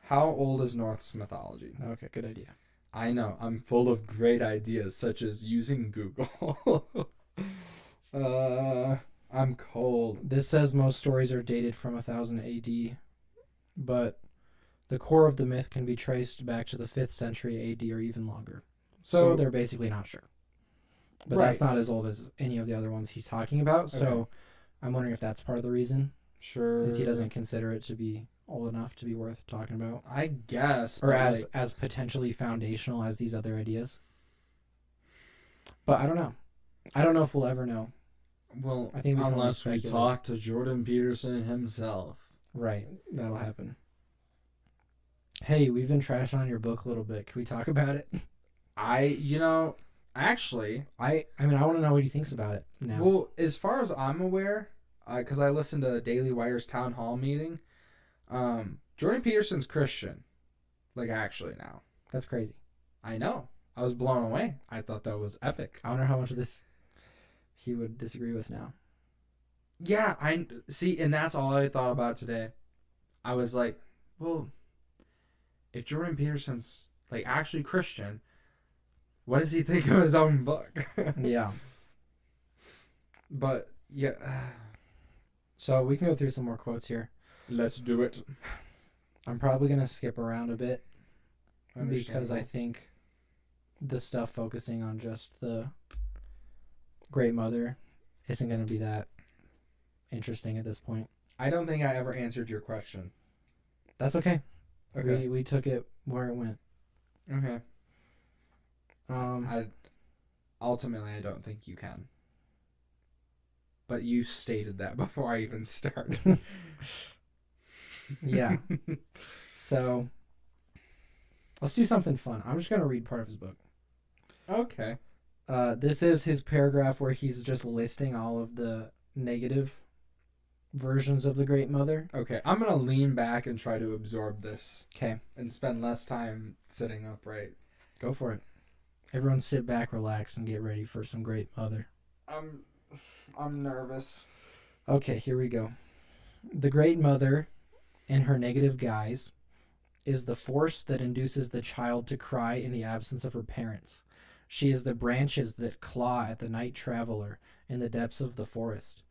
How old is Norse mythology? Okay, good idea. I know. I'm full of great ideas, such as using Google. I'm cold. This says most stories are dated from 1000 AD, but the core of the myth can be traced back to the 5th century AD or even longer. So they're basically not sure. But that's not as old as any of the other ones he's talking about, so I'm wondering if that's part of the reason. Sure. Because he doesn't consider it to be old enough to be worth talking about. I guess. Or as potentially foundational as these other ideas. But I don't know. I don't know if we'll ever know. Well, I think unless we talk to Jordan Peterson himself. Right. That'll happen. Hey, we've been trashing on your book a little bit. Can we talk about it? Actually... I mean, I want to know what he thinks about it now. Well, as far as I'm aware, because I listened to Daily Wire's town hall meeting, Jordan Peterson's Christian. Like, actually now. That's crazy. I know. I was blown away. I thought that was epic. I wonder how much of this he would disagree with now. Yeah, I see, and that's all I thought about today. I was like, well, if Jordan Peterson's like actually Christian, what does he think of his own book? Yeah. But yeah. So we can go through some more quotes here. Let's do it. I'm probably gonna skip around a bit because I think the stuff focusing on just the Great Mother isn't gonna be that interesting at this point. I don't think I ever answered your question. That's okay. Okay. We took it where it went. Okay. Ultimately, I don't think you can. But you stated that before I even started. Yeah. So let's do something fun. I'm just gonna read part of his book. Okay. This is his paragraph where he's just listing all of the negative versions of the Great Mother. Okay, I'm gonna lean back and try to absorb this. Okay. And spend less time sitting upright. Go for it. Everyone sit back, relax, and get ready for some Great Mother. I'm nervous. Okay, here we go. The Great Mother, in her negative guise, is the force that induces the child to cry in the absence of her parents. She is the branches that claw at the night traveler in the depths of the forest.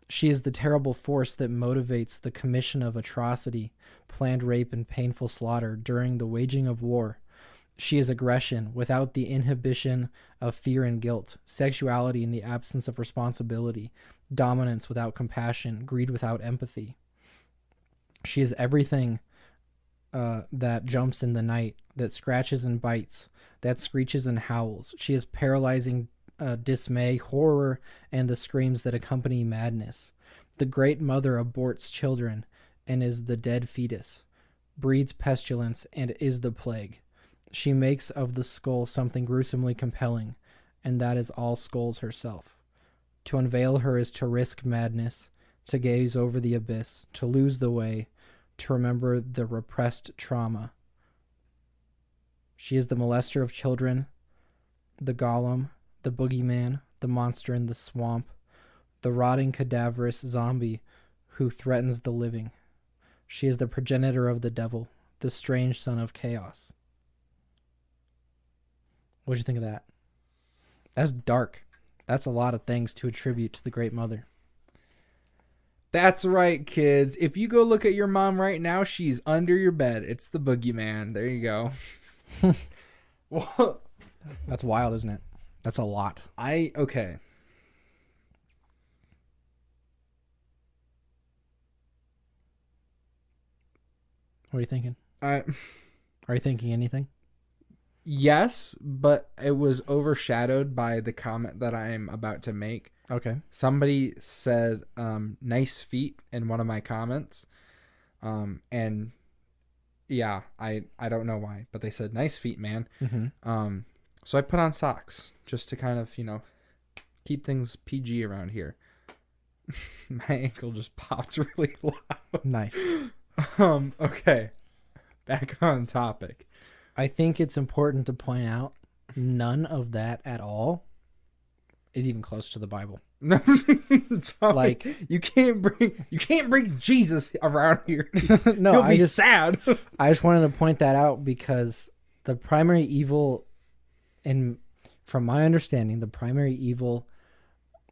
She is the terrible force that motivates the commission of atrocity, planned rape, and painful slaughter during the waging of war. She is aggression without the inhibition of fear and guilt, sexuality in the absence of responsibility, dominance without compassion, greed without empathy. She is everything that jumps in the night, that scratches and bites, that screeches and howls. She is paralyzing dismay, horror, and the screams that accompany madness. The Great Mother aborts children and is the dead fetus, breeds pestilence and is the plague. She makes of the skull something gruesomely compelling, and that is all skulls herself. To unveil her is to risk madness, to gaze over the abyss, to lose the way, to remember the repressed trauma. She is the molester of children, the golem, the boogeyman, the monster in the swamp, the rotting cadaverous zombie who threatens the living. She is the progenitor of the devil, the strange son of chaos. What'd you think of that? That's dark. That's a lot of things to attribute to the Great Mother. That's right, kids. If you go look at your mom right now, she's under your bed. It's the boogeyman. There you go. What? That's wild, isn't it? That's a lot. Okay. What are you thinking? Are you thinking anything? Yes, but it was overshadowed by the comment that I'm about to make. Okay. Somebody said nice feet in one of my comments. And yeah, I don't know why, but they said nice feet, man. Mm-hmm. So I put on socks just to kind of, keep things PG around here. My ankle just popped really loud. Nice. Okay. Back on topic. I think it's important to point out none of that at all is even close to the Bible. Like, you can't bring Jesus around here. no, He'll be sad. I just wanted to point that out because the primary evil, and from my understanding, the primary evil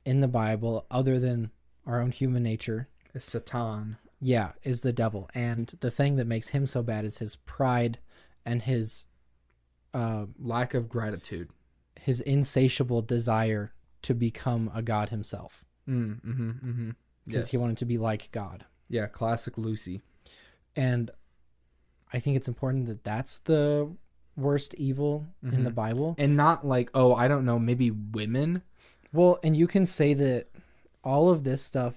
in the Bible, other than our own human nature, It's Satan. yeah, is the devil. And the thing that makes him so bad is his pride and his Lack of gratitude. his insatiable desire to become a god himself. Because Because he wanted to be like God. Yeah, classic Lucy. And I think it's important that that's the worst evil in the Bible. And not like, oh, I don't know, maybe women. Well, and you can say that all of this stuff,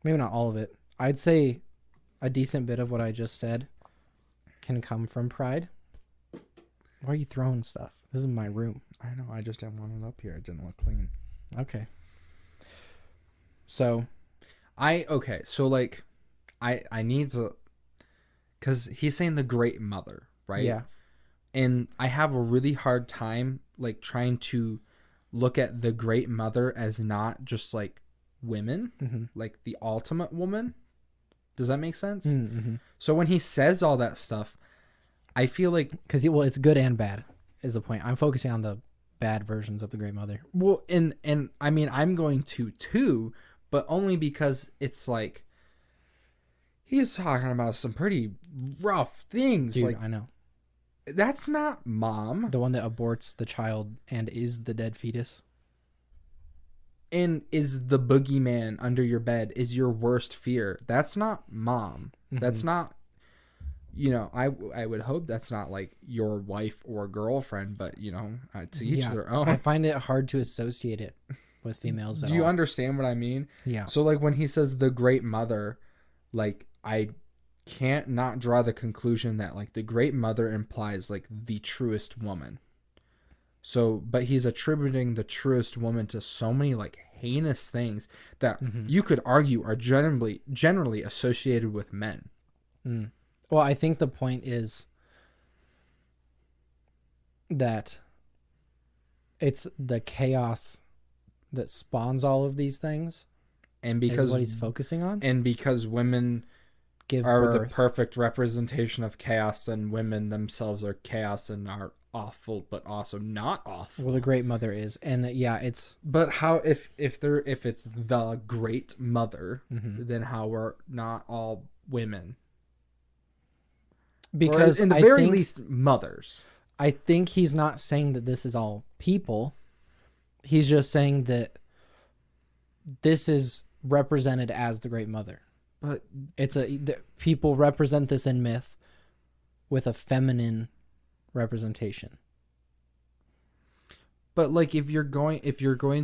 maybe not all of it, I'd say a decent bit of what I just said can come from pride. Why are you throwing stuff? This is my room. I know, I just didn't want it up here. It didn't look clean. Okay. So so like I need to, because he's saying the great mother, right? yeah. And I have a really hard time like trying to look at the great mother as not just like women, like the ultimate woman. Does that make sense? So when he says all that stuff, I feel like, because it's good and bad is the point. I'm focusing on the bad versions of the Great Mother. well, and I mean, I'm going to too, but only because it's like he's talking about some pretty rough things. Dude, like, I know. that's not mom. The one that aborts the child and is the dead fetus. And is the boogeyman under your bed is your worst fear. That's not mom. That's not, I would hope that's not like your wife or girlfriend, but to each their own. I find it hard to associate it with females. Do you understand what I mean? Yeah. So like when he says the great mother, like I can't not draw the conclusion that like the great mother implies like the truest woman. So, but he's attributing the truest woman to so many like heinous things that you could argue are generally associated with men. Well, I think the point is that it's the chaos that spawns all of these things, And because is what he's focusing on. and because women Give are birth. the perfect representation of chaos, and women themselves are chaos and are awful but also not awful. Well, the Great Mother is, and it's But how if it's the great mother, then how are not all women? because or in the I very think, least mothers. I think he's not saying that this is all people. He's just saying that this is represented as the Great Mother. But People represent this in myth with a feminine representation. But like if you're going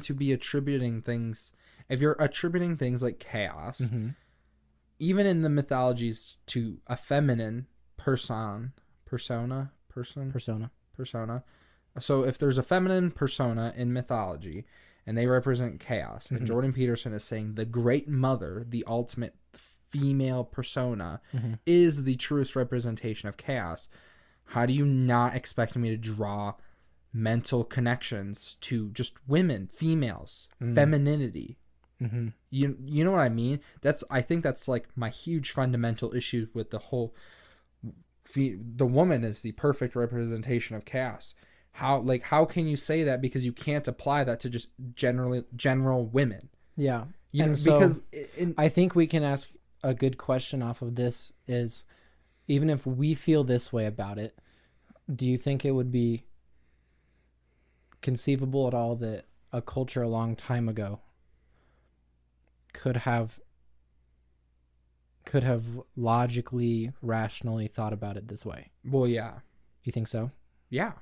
to be attributing things, if you're attributing things like chaos, even in the mythologies, to a feminine persona. So if there's a feminine persona in mythology and they represent chaos, and Jordan Peterson is saying the Great Mother, the ultimate female persona, is the truest representation of chaos, how do you not expect me to draw mental connections to just women, females, femininity? You know what I mean? I think that's like my huge fundamental issue with the whole. The woman is the perfect representation of chaos. How can you say that, because you can't apply that to just general women? Yeah. Because I think we can ask a good question off of this is, even if we feel this way about it, do you think it would be conceivable at all that a culture a long time ago could have logically, rationally thought about it this way? Well, yeah. You think so? Yeah.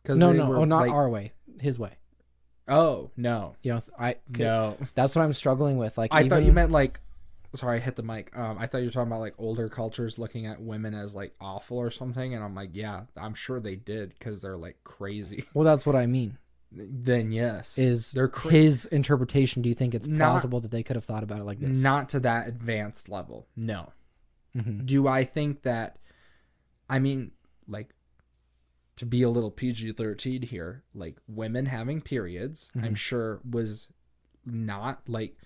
No, not our way, his way. Oh, no. No. That's what I'm struggling with. Like, I thought you meant like, sorry, I hit the mic. I thought you were talking about like older cultures looking at women as like awful or something, and I'm like, yeah, I'm sure they did, because they're like crazy. Well, that's what I mean. Then yes, They're his interpretation. Do you think it's plausible that they could have thought about it like this? Not to that advanced level. No. Mm-hmm. Do I think that? I mean, like, to be a little PG-13 here, like women having periods, I'm sure was not like,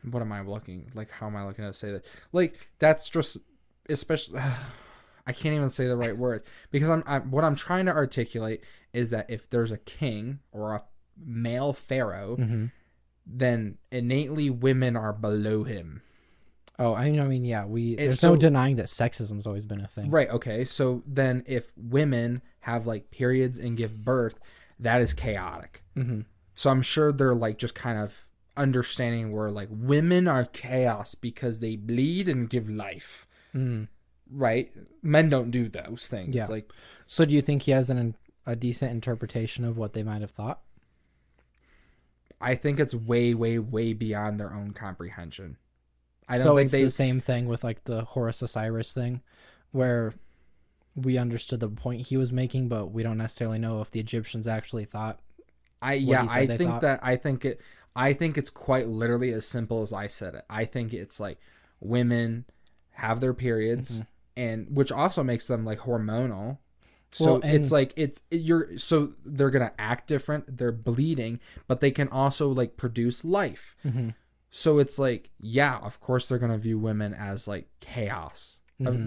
what am I looking, like, how am I looking to say that? Like, that's just, especially, I can't even say the right words, because what I'm trying to articulate is that if there's a king or a male pharaoh, then innately women are below him. Oh, I mean, yeah, there's no denying that sexism's always been a thing. Right, okay. So then if women have like periods and give birth, that is chaotic. So I'm sure they're like just kind of understanding where like women are chaos because they bleed and give life. Right? Men don't do those things. Yeah. Like, so do you think he has a decent interpretation of what they might have thought? I think it's way, way, way beyond their own comprehension. I don't so think it's the same thing with like the Horus Osiris thing, where we understood the point he was making, but we don't necessarily know if the Egyptians actually thought. I think it's quite literally as simple as I said it. I think it's like women have their periods, and which also makes them like hormonal. So it's like so they're gonna act different. They're bleeding, but they can also like produce life. So it's like, yeah, of course they're going to view women as like chaos.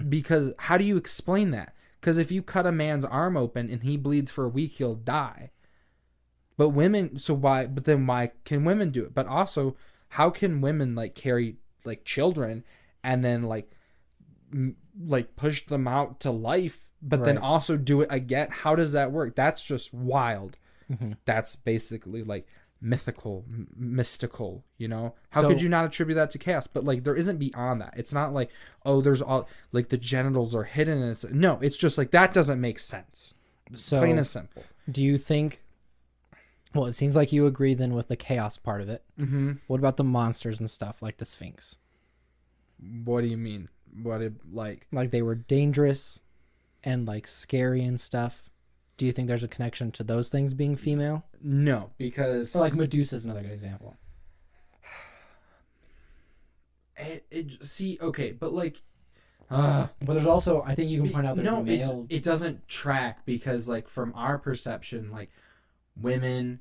Because how do you explain that? Because if you cut a man's arm open and he bleeds for a week, he'll die. But then why can women do it? But also, how can women like carry like children and then like push them out to life, but then also do it again? How does that work? That's just wild. That's basically like mystical, you know? How could you not attribute that to chaos? But like there isn't beyond that. It's not like, oh, there's all like the genitals are hidden, and no, it's just like that doesn't make sense. So plain and simple. Do you think, well, it seems like you agree then with the chaos part of it. What about the monsters and stuff like the Sphinx? What do you mean? Like they were dangerous and like scary and stuff? Do you think there's a connection to those things being female? No, because... Or like Medusa is another good example. Okay, but like... but there's also, I think you can point out there's male... it doesn't track because like from our perception, like women,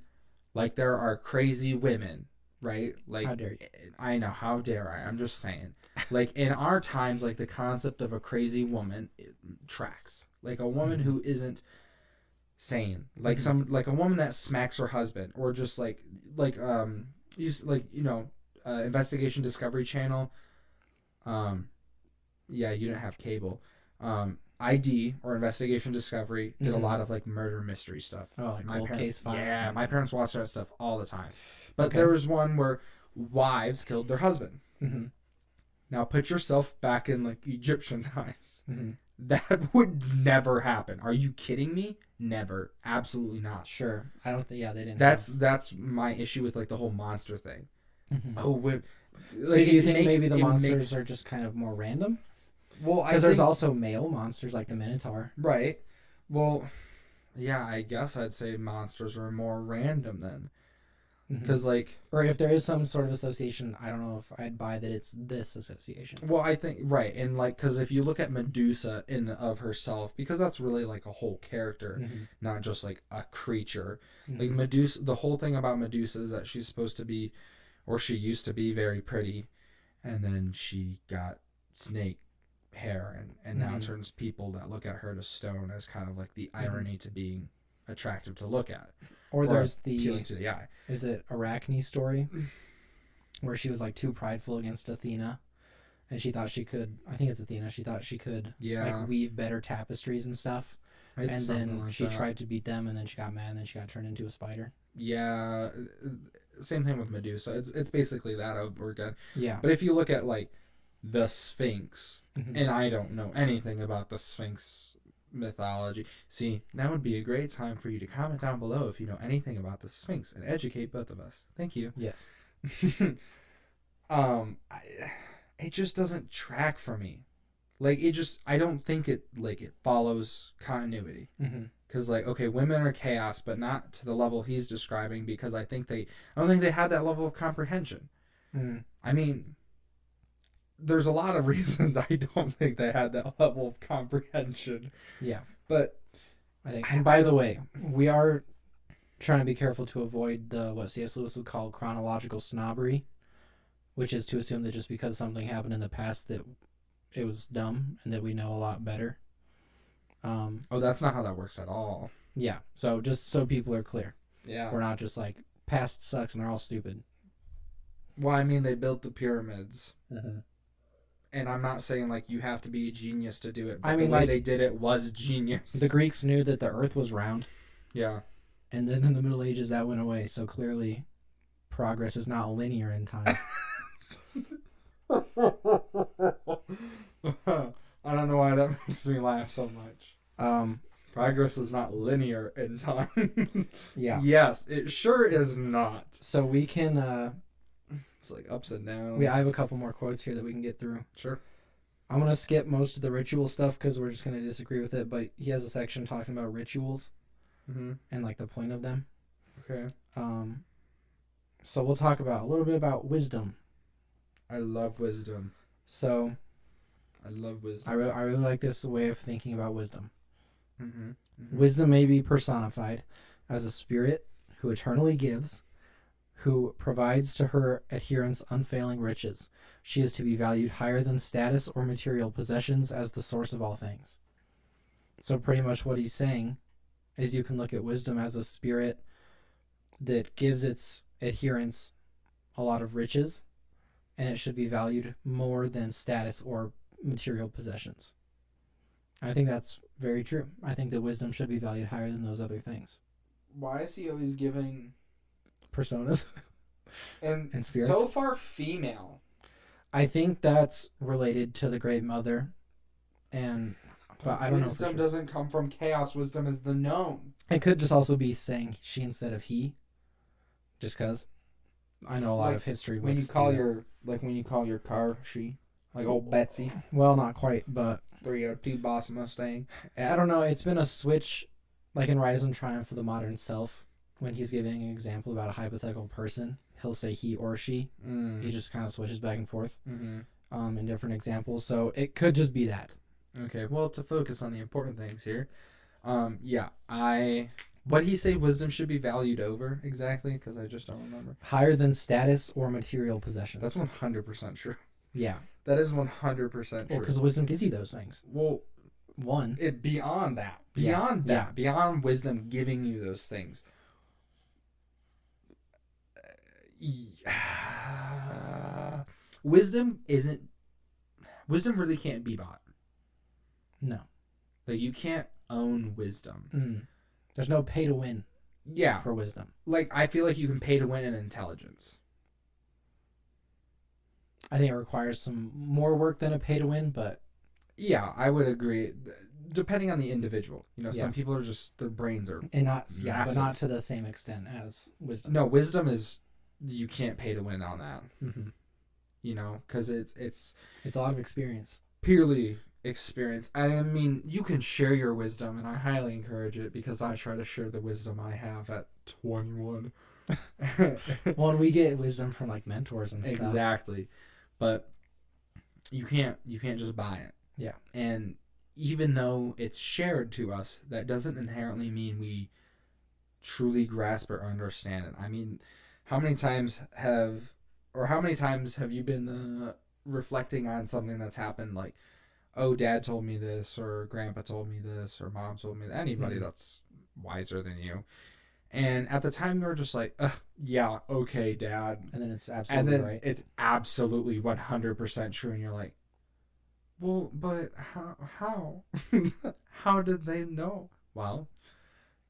like there are crazy women, right? Like, how dare you? I know, how dare I? I'm just saying. Like in our times, like the concept of a crazy woman, it tracks. Like a woman who isn't sane, like like a woman that smacks her husband, or just Investigation Discovery Channel. Yeah, you didn't have cable. ID or Investigation Discovery did a lot of like murder mystery stuff. Oh, like cold case files. Yeah, my parents watched that stuff all the time. But there was one where wives killed their husband. Now put yourself back in like Egyptian times. That would never happen. Are you kidding me? Never. Absolutely not. Sure. I don't think. Yeah, they didn't. That's my issue with like the whole monster thing. Oh, so do you think maybe the monsters are just kind of more random? Well, because there's also male monsters like the Minotaur. Right. Well, yeah, I guess I'd say monsters are more random then. Because like, or if there is some sort of association, I don't know if I'd buy that it's this association. Well, I think right, and like, because if you look at Medusa in of herself, because that's really like a whole character, not just like a creature. Like Medusa, the whole thing about Medusa is that she's supposed to be, or she used to be, very pretty, and then she got snake hair, and now turns people that look at her to stone, as kind of like the irony to being attractive to look at. Or there's the appealing to the eye. Is it Arachne story, where she was like too prideful against Athena, and she thought she could. I think it's Athena. She thought she could like weave better tapestries and stuff, and then like she tried to beat them, and then she got mad, and then she got turned into a spider. Yeah, same thing with Medusa. It's basically that over again. Yeah. But if you look at like the Sphinx, and I don't know anything about the Sphinx mythology. See, that would be a great time for you to comment down below if you know anything about the Sphinx and educate both of us. Thank you. Yes. It just doesn't track for me. Like I don't think it follows continuity. Because like, okay, women are chaos, but not to the level he's describing, because I don't think they had that level of comprehension. I mean, there's a lot of reasons I don't think they had that level of comprehension. Yeah. But I think. And by the way, we are trying to be careful to avoid what C.S. Lewis would call chronological snobbery, which is to assume that just because something happened in the past that it was dumb and that we know a lot better. That's not how that works at all. Yeah. So just so people are clear. Yeah. We're not just like past sucks and they're all stupid. Well, I mean, they built the pyramids. Mm-hmm. And I'm not saying like you have to be a genius to do it. But I mean, the way like, they did it was genius. The Greeks knew that the earth was round. Yeah. And then in the Middle Ages that went away. So clearly progress is not linear in time. I don't know why that makes me laugh so much. Progress is not linear in time. Yeah. Yes, it sure is not. So we can... it's like ups and downs. I have a couple more quotes here that we can get through. Sure. I'm going to skip most of the ritual stuff because we're just going to disagree with it. But he has a section talking about rituals and like the point of them. Okay. So we'll talk about a little bit about wisdom. I love wisdom. So I love wisdom. I really like this way of thinking about wisdom. Mm-hmm. Mm-hmm. Wisdom may be personified as a spirit who eternally gives, who provides to her adherents unfailing riches. She is to be valued higher than status or material possessions as the source of all things. So pretty much what he's saying is you can look at wisdom as a spirit that gives its adherents a lot of riches, and it should be valued more than status or material possessions. I think that's very true. I think that wisdom should be valued higher than those other things. Why is he always giving personas and spirits? So far female? I think that's related to the Great Mother, but I don't know. Wisdom doesn't come from chaos. Wisdom is the known. It could just also be saying she instead of he, just because. I know a lot of history. When you call your car she, like old Betsy. Well, not quite, but 302 Boss Mustang. I don't know. It's been a switch, like in Rise and Triumph of the Modern Self, when he's giving an example about a hypothetical person, he'll say he or she. He just kind of switches back and forth in different examples. So it could just be that. Okay, well, to focus on the important things here, what he say wisdom should be valued over exactly? Because I just don't remember. Higher than status or material possessions. That's 100% true. Yeah. That is 100% true. Well, because wisdom gives you those things. Well, beyond that. Beyond wisdom giving you those things. Wisdom really can't be bought. No. Like, you can't own wisdom. There's no pay to win. Yeah. For wisdom. Like, I feel like you can pay to win in intelligence. I think it requires some more work than a pay to win, but... Yeah, I would agree. Depending on the individual. Some people are just, their brains are massive. But not to the same extent as wisdom. No, wisdom is, you can't pay to win on that. Because it's a lot of experience. Purely experience. I mean, you can share your wisdom, and I highly encourage it because I try to share the wisdom I have at 21. Well, and we get wisdom from like mentors and stuff. Exactly. But you can't just buy it. Yeah. And even though it's shared to us, that doesn't inherently mean we truly grasp or understand it. I mean, how many times have you been reflecting on something that's happened, like, oh, dad told me this, or grandpa told me this, or mom told me that, anybody that's wiser than you. And at the time, you're just like, yeah, okay, dad. And then it's absolutely right. It's absolutely 100% true. And you're like, well, but how? How did they know? Well,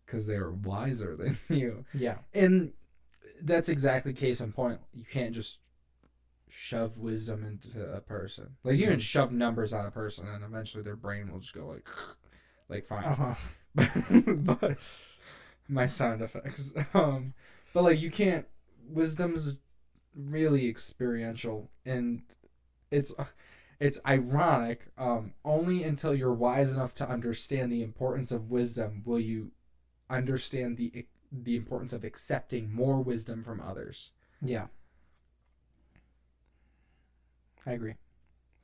because they were wiser than you. Yeah. And that's exactly case in point. You can't just shove wisdom into a person. Like, you can shove numbers on a person, and eventually their brain will just go like fine. But my sound effects. But like, you can't. Wisdom's really experiential, and it's ironic. Only until you're wise enough to understand the importance of wisdom will you understand the importance of accepting more wisdom from others. Yeah. I agree.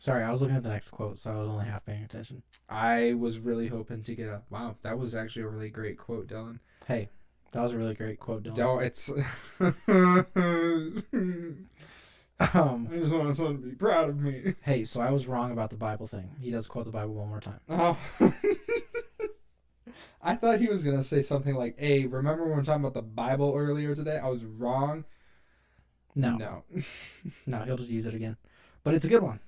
Sorry, I was looking at the next quote, so I was only half paying attention. I was really hoping to get a... Wow, that was actually a really great quote, Dylan. Hey, that was a really great quote, Dylan. No, it's... I just want someone to be proud of me. Hey, so I was wrong about the Bible thing. He does quote the Bible one more time. Oh. I thought he was going to say something like, hey, remember when we were talking about the Bible earlier today? I was wrong. No. No, he'll just use it again. But it's a good one.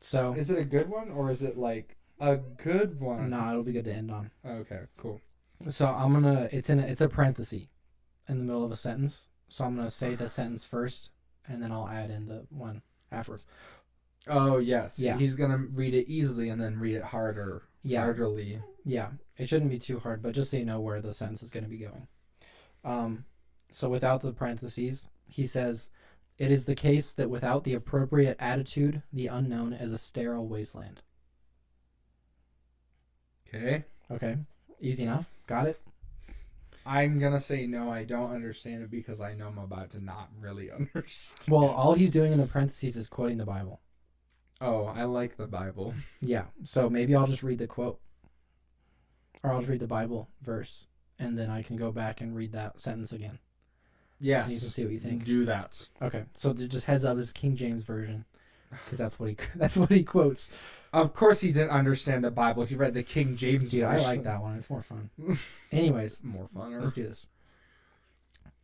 So is it a good one or is it like a good one? No, it'll be good to end on. Okay, cool. So it's a parenthesis in the middle of a sentence. So I'm gonna say the sentence first, and then I'll add in the one afterwards. Oh yes. Yeah. He's gonna read it easily and then read it harder. Yeah. Harderly. Yeah. It shouldn't be too hard, but just so you know where the sentence is gonna be going. So without the parentheses, he says, "It is the case that without the appropriate attitude, the unknown is a sterile wasteland." Okay. Okay. Easy enough. Got it? I'm gonna say no, I don't understand it because I know I'm about to not really understand. Well, all he's doing in the parentheses is quoting the Bible. Oh, I like the Bible. Yeah. So maybe I'll just read the quote. Or I'll just read the Bible verse, and then I can go back and read that sentence again. Yes. And you can see what you think. Do that. Okay. So just heads up, this is King James version, because that's what he quotes. Of course he didn't understand the Bible. He read the King James Dude, I version. like that one. It's more fun. Anyways, More fun. let's do this.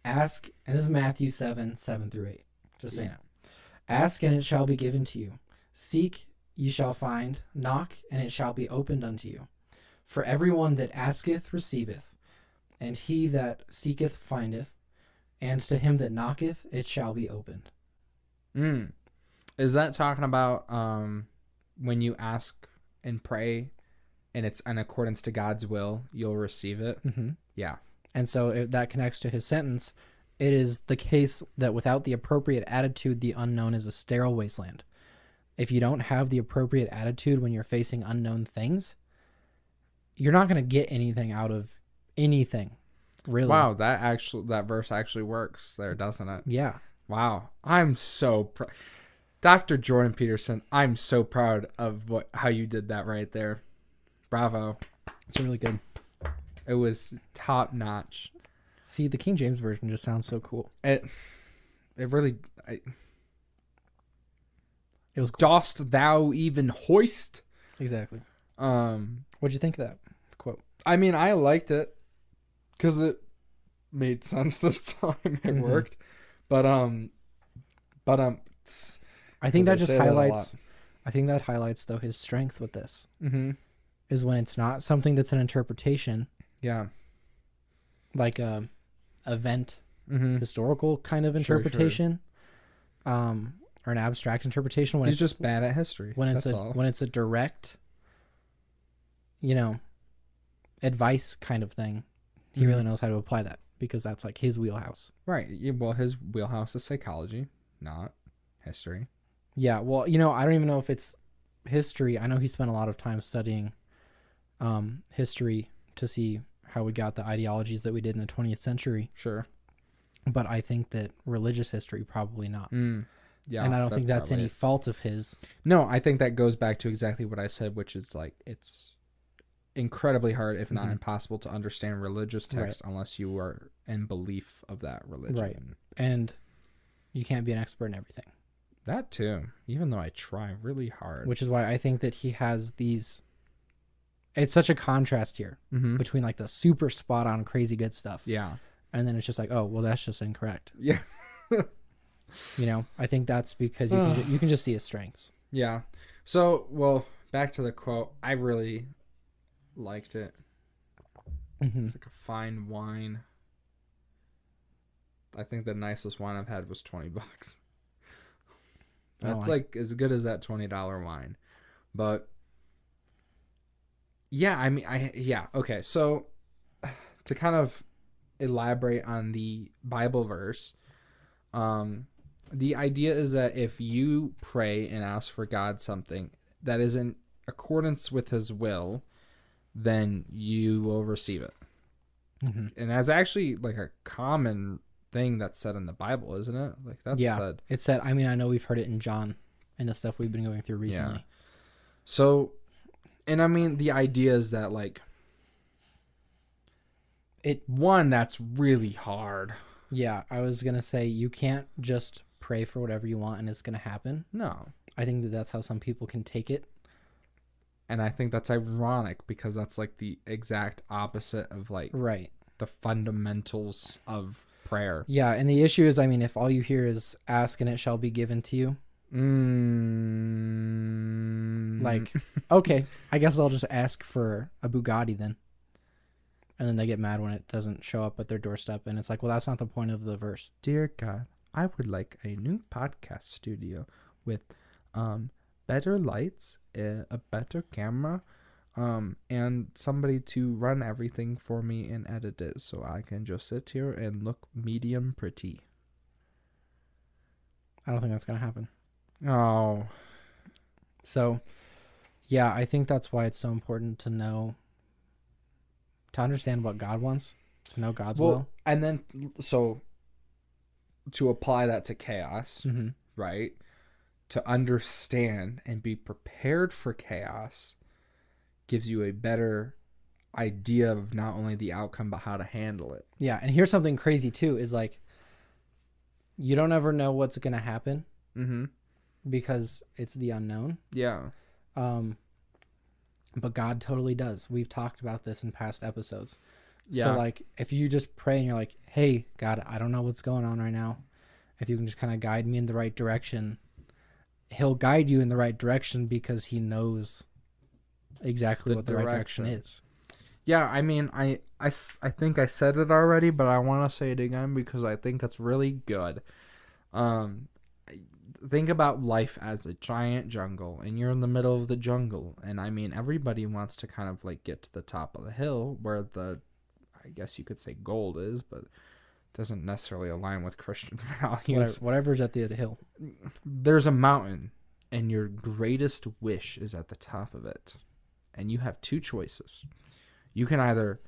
Ask, and this is Matthew 7:7-8. Just saying it. Ask, and it shall be given to you. Seek, ye shall find. Knock, and it shall be opened unto you. For everyone that asketh receiveth, and he that seeketh findeth, and to him that knocketh it shall be opened. Is that talking about when you ask and pray and it's in accordance to God's will, you'll receive it? Mm-hmm. Yeah. And so if that connects to his sentence. It is the case that without the appropriate attitude, the unknown is a sterile wasteland. If you don't have the appropriate attitude when you're facing unknown things, you're not going to get anything out of anything, really. Wow, that verse actually works there, doesn't it? Yeah. Wow, I'm so Dr. Jordan Peterson. I'm so proud of how you did that right there. Bravo. It's really good. It was top notch. See, the King James version just sounds so cool. It really. It was cool. Dost thou even hoist? Exactly. What'd you think of that quote? I mean, I liked it because it made sense this time. It worked, but I think that just highlights. I think that highlights though his strength with this. Mm-hmm. Is when it's not something that's an interpretation. Yeah. Like a event, historical kind of interpretation, or an abstract interpretation. When he's just bad at history. When it's a direct, advice kind of thing, he really knows how to apply that because that's like his wheelhouse. Right. Well, his wheelhouse is psychology, not history. Yeah. Well, I don't even know if it's history. I know he spent a lot of time studying history to see how we got the ideologies that we did in the 20th century. Sure. But I think that religious history, probably not. Yeah. And I don't think that's any fault of his. No, I think that goes back to exactly what I said, which is like, it's incredibly hard, if not impossible, to understand religious text unless you are in belief of that religion. Right. And you can't be an expert in everything. That too, even though I try really hard. Which is why I think that he has these... It's such a contrast here between like the super spot on crazy good stuff. Yeah. And then it's just like, oh, well, that's just incorrect. Yeah. I think that's because you can just see his strengths. Yeah. So, well, back to the quote. I really liked it. It's like a fine wine. I think the nicest wine I've had was $20. That's like as good as that $20 wine. But yeah, I mean, okay. So to kind of elaborate on the Bible verse, the idea is that if you pray and ask for God something that is in accordance with his will, then you will receive it. And that's actually like a common thing that's said in the Bible, isn't it? Like that's said. It's said. I mean, I know we've heard it in John and the stuff we've been going through recently. Yeah. So, and I mean, the idea is that, like, that's really hard. Yeah, I was going to say, you can't just pray for whatever you want and it's going to happen. No. I think that that's how some people can take it. And I think that's ironic because that's, like, the exact opposite of, like, right, the fundamentals of prayer. Yeah, and the issue is, I mean, if all you hear is ask and it shall be given to you, like, okay, I guess I'll just ask for a Bugatti then. And then they get mad when it doesn't show up at their doorstep. And it's like, well, that's not the point of the verse. Dear God, I would like a new podcast studio with better lights, a better camera, and somebody to run everything for me and edit it so I can just sit here and look medium pretty. I don't think that's going to happen. Oh. So, yeah, I think that's why it's so important to understand what God wants, to know God's will. And then, so, to apply that to chaos, right? To understand and be prepared for chaos gives you a better idea of not only the outcome, but how to handle it. Yeah, and here's something crazy, too, is like, you don't ever know what's going to happen because it's the unknown. Yeah. But God totally does. We've talked about this in past episodes. Yeah. So, like, if you just pray and you're like, hey, God, I don't know what's going on right now. If you can just kind of guide me in the right direction, he'll guide you in the right direction because he knows exactly what the right direction is. Yeah, I mean, I think I said it already, but I want to say it again because I think that's really good. Think about life as a giant jungle, and you're in the middle of the jungle. And I mean, everybody wants to kind of like get to the top of the hill where I guess you could say gold is, but it doesn't necessarily align with Christian values. Whatever's at the hill. There's a mountain, and your greatest wish is at the top of it. And you have two choices. You can either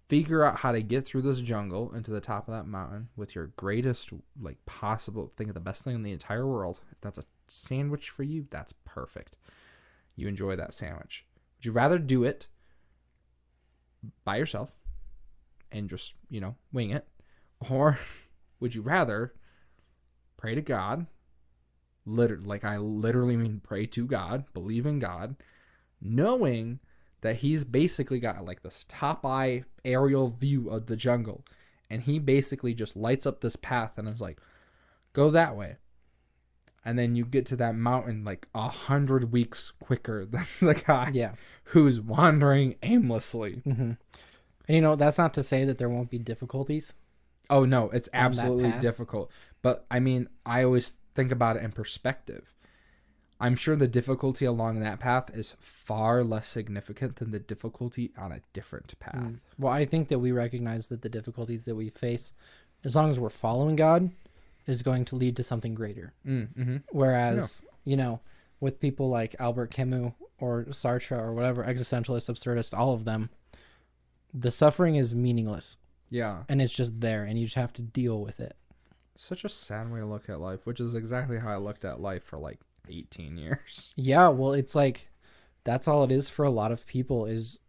figure out how to get through this jungle into the top of that mountain with your greatest, like, possible thing of the best thing in the entire world. If that's a sandwich for you, that's perfect. You enjoy that sandwich. Would you rather do it by yourself and just, wing it? Or would you rather pray to God? I literally mean pray to God, believe in God, knowing that he's basically got like this top eye aerial view of the jungle. And he basically just lights up this path and is like, go that way. And then you get to that mountain like 100 weeks quicker than the guy who's wandering aimlessly. Mm-hmm. And that's not to say that there won't be difficulties. Oh, no, it's absolutely difficult. But I mean, I always think about it in perspective. I'm sure the difficulty along that path is far less significant than the difficulty on a different path. Well, I think that we recognize that the difficulties that we face, as long as we're following God, is going to lead to something greater. Whereas, with people like Albert Camus or Sartre or whatever, existentialist, absurdist, all of them, the suffering is meaningless. Yeah. And it's just there, and you just have to deal with it. Such a sad way to look at life, which is exactly how I looked at life for like 18 years. Yeah, well, it's like that's all it is for a lot of people is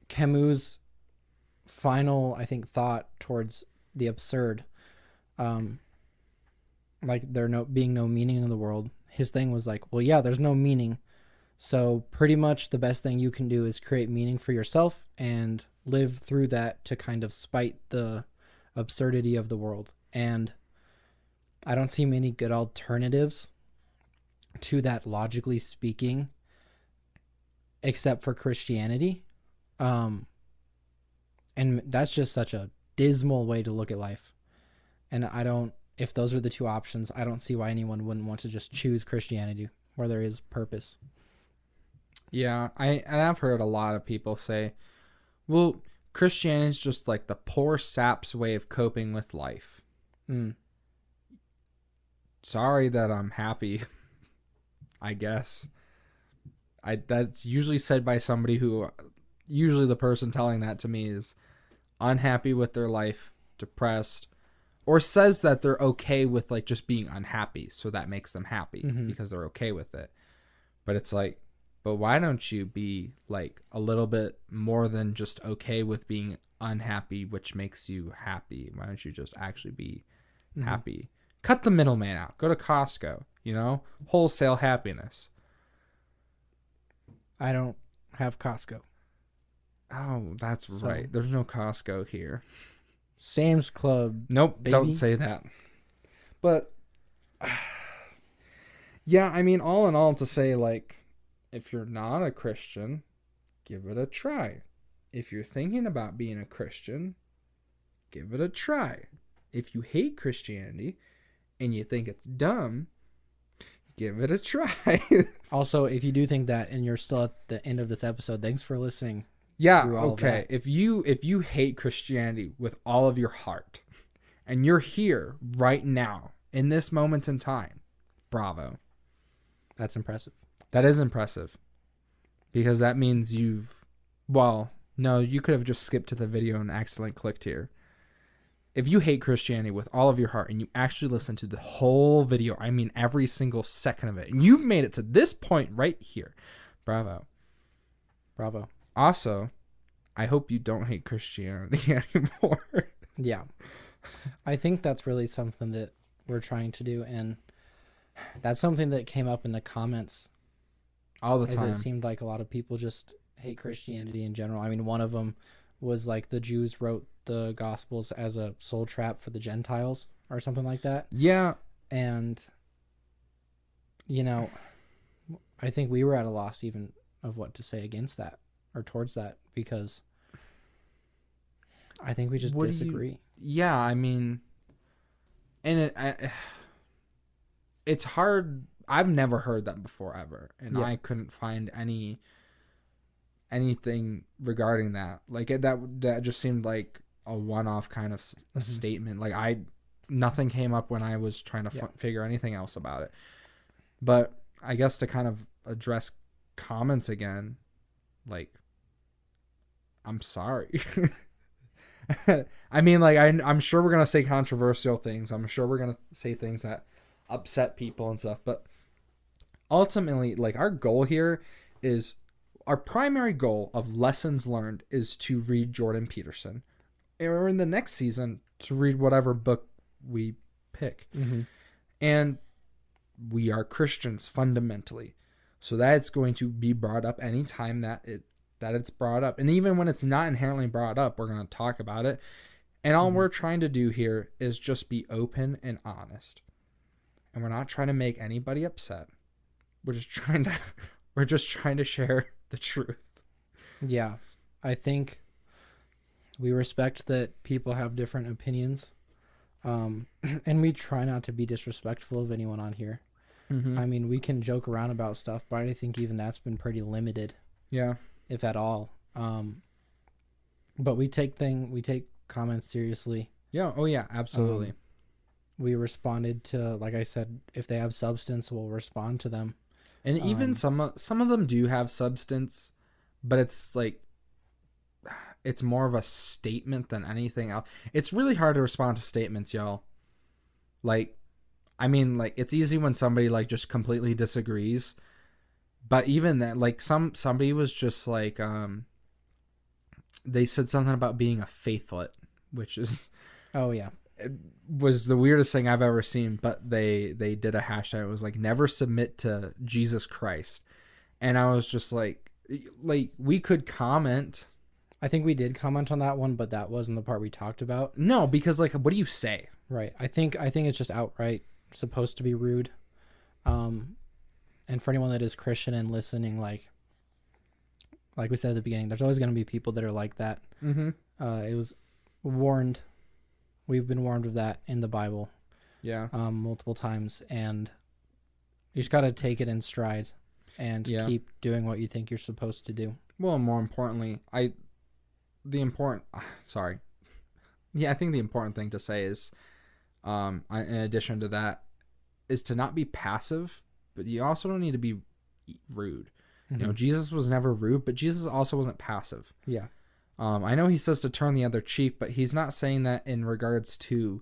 Camus' final, I think, thought towards the absurd. Like there being no meaning in the world. His thing was like, well, yeah, there's no meaning. So pretty much the best thing you can do is create meaning for yourself and live through that to kind of spite the absurdity of the world. And I don't see many good alternatives to that, logically speaking, except for Christianity. And that's just such a dismal way to look at life. And if those are the two options, I don't see why anyone wouldn't want to just choose Christianity where there is purpose. Yeah, I've heard a lot of people say, well, Christianity is just like the poor sap's way of coping with life. Sorry that I'm happy, I guess. That's usually said by somebody who, usually the person telling that to me is unhappy with their life, depressed, or says that they're okay with like just being unhappy, so that makes them happy because they're okay with it. But it's like, but why don't you be like a little bit more than just okay with being unhappy, which makes you happy? Why don't you just actually be happy? Cut the middleman out. Go to Costco, you know? Wholesale happiness. I don't have Costco. Oh, that's right. There's no Costco here. Sam's Club. Nope, baby. Don't say that. But yeah, I mean, all in all, to say, like, if you're not a Christian, give it a try. If you're thinking about being a Christian, give it a try. If you hate Christianity and you think it's dumb, give it a try. Also, if you do think that and you're still at the end of this episode, thanks for listening. Yeah, okay. If you hate Christianity with all of your heart and you're here right now in this moment in time, bravo. That's impressive. That is impressive. Because that means you could have just skipped to the video and accidentally clicked here. If you hate Christianity with all of your heart and you actually listen to the whole video, I mean every single second of it, and you've made it to this point right here, bravo. Bravo. Also, I hope you don't hate Christianity anymore. Yeah. I think that's really something that we're trying to do, and that's something that came up in the comments all the time. It seemed like a lot of people just hate Christianity in general. I mean, one of them was like the Jews wrote the Gospels as a soul trap for the Gentiles or something like that. Yeah. And, you know, I think we were at a loss even of what to say against that or towards that, because I think we just disagree. Yeah, I mean, and it's hard. I've never heard that before ever, and I couldn't find anything regarding that. Like that just seemed like a one-off kind of a statement. Like nothing came up when I was trying to figure anything else about it. But I guess to kind of address comments again, like, I'm sorry. I mean, like, I'm sure we're gonna say controversial things. I'm sure we're gonna say things that upset people and stuff. But ultimately, like, our goal here is, our primary goal of lessons learned is to read Jordan Peterson, or in the next season to read whatever book we pick. And we are Christians fundamentally, so that it's going to be brought up anytime that it's brought up, and even when it's not inherently brought up, we're going to talk about it. And all we're trying to do here is just be open and honest, and we're not trying to make anybody upset. We're just trying to share the truth. Yeah, I think we respect that people have different opinions, and we try not to be disrespectful of anyone on here. I mean, we can joke around about stuff, but I think even that's been pretty limited. Yeah, if at all. But we take comments seriously. Yeah. Oh yeah, absolutely. We responded to, like I said, if they have substance, we'll respond to them. And even some of them do have substance, but it's like, it's more of a statement than anything else. It's really hard to respond to statements, y'all. Like, I mean, like, it's easy when somebody like just completely disagrees, but even that, like, somebody was just like, they said something about being a faithlet, which is, it was the weirdest thing I've ever seen. But they did a hashtag. It was like, never submit to Jesus Christ. And I was just like we could comment. I think we did comment on that one, but that wasn't the part we talked about. No, because like, what do you say? Right. I think it's just outright supposed to be rude. And for anyone that is Christian and listening, like we said at the beginning, there's always going to be people that are like that. It was warned. We've been warned of that in the Bible. Yeah. Multiple times, and you just got to take it in stride and keep doing what you think you're supposed to do. Well, more importantly, I think the important thing to say is, in addition to that, is to not be passive, but you also don't need to be rude. You know, Jesus was never rude, but Jesus also wasn't passive. Yeah. I know he says to turn the other cheek, but he's not saying that in regards to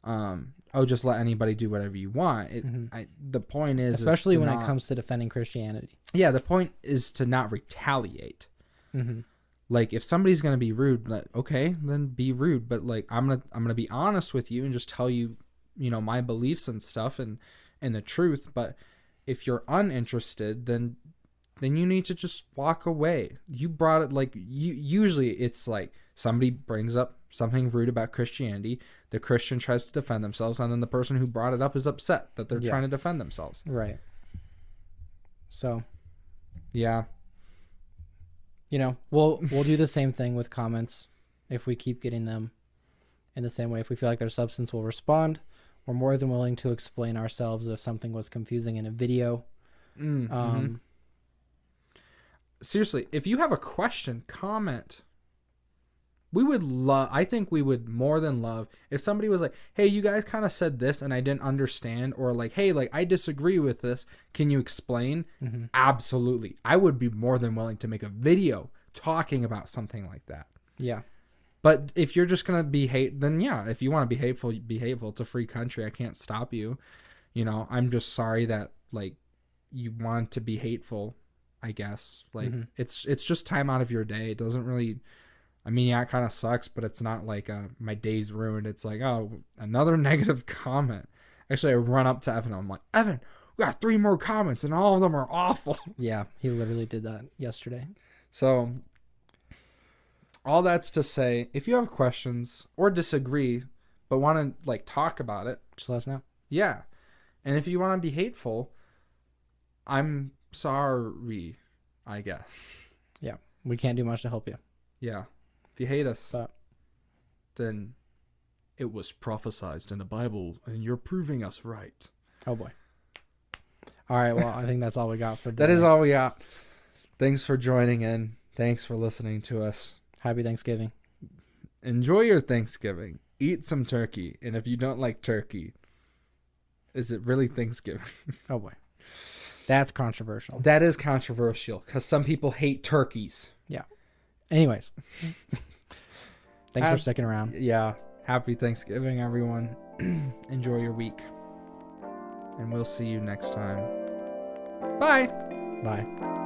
just let anybody do whatever you want. The point is, especially when it comes to defending Christianity. Yeah, the point is to not retaliate. Like, if somebody's gonna be rude, like, okay, then be rude. But like, I'm gonna be honest with you and just tell you, my beliefs and stuff and the truth. But if you're uninterested, then you need to just walk away. You brought it, like, usually it's like somebody brings up something rude about Christianity, the Christian tries to defend themselves, and then the person who brought it up is upset that they're trying to defend themselves. Right. So, yeah. We'll do the same thing with comments if we keep getting them in the same way. If we feel like there's substance, we'll respond. We're more than willing to explain ourselves if something was confusing in a video. Seriously, if you have a question, comment. I think we would more than love if somebody was like, hey, you guys kind of said this and I didn't understand, or like, hey, like, I disagree with this. Can you explain? Absolutely. I would be more than willing to make a video talking about something like that. Yeah. But if you're just going to then yeah, if you want to be hateful, be hateful. It's a free country. I can't stop you. I'm just sorry that, like, you want to be hateful, I guess. Like, it's just time out of your day. It doesn't really, I mean, yeah, it kind of sucks, but it's not like my day's ruined. It's like, oh, another negative comment. Actually, I run up to Evan. I'm like, Evan, we got 3 more comments and all of them are awful. Yeah, he literally did that yesterday. So, all that's to say, if you have questions or disagree, but want to, like, talk about it, just let us know. Yeah. And if you want to be hateful, I'm sorry, I guess. Yeah, we can't do much to help you. Yeah. If you hate us, then it was prophesied in the Bible, and you're proving us right. Oh, boy. All right, well, I think that's all we got for today. That is all we got. Thanks for joining in. Thanks for listening to us. Happy Thanksgiving. Enjoy your Thanksgiving. Eat some turkey. And if you don't like turkey, is it really Thanksgiving? Oh, boy. That's controversial. That is controversial because some people hate turkeys. Yeah. Anyways. Thanks for sticking around. Yeah. Happy Thanksgiving, everyone. Enjoy your week. And we'll see you next time. Bye. Bye.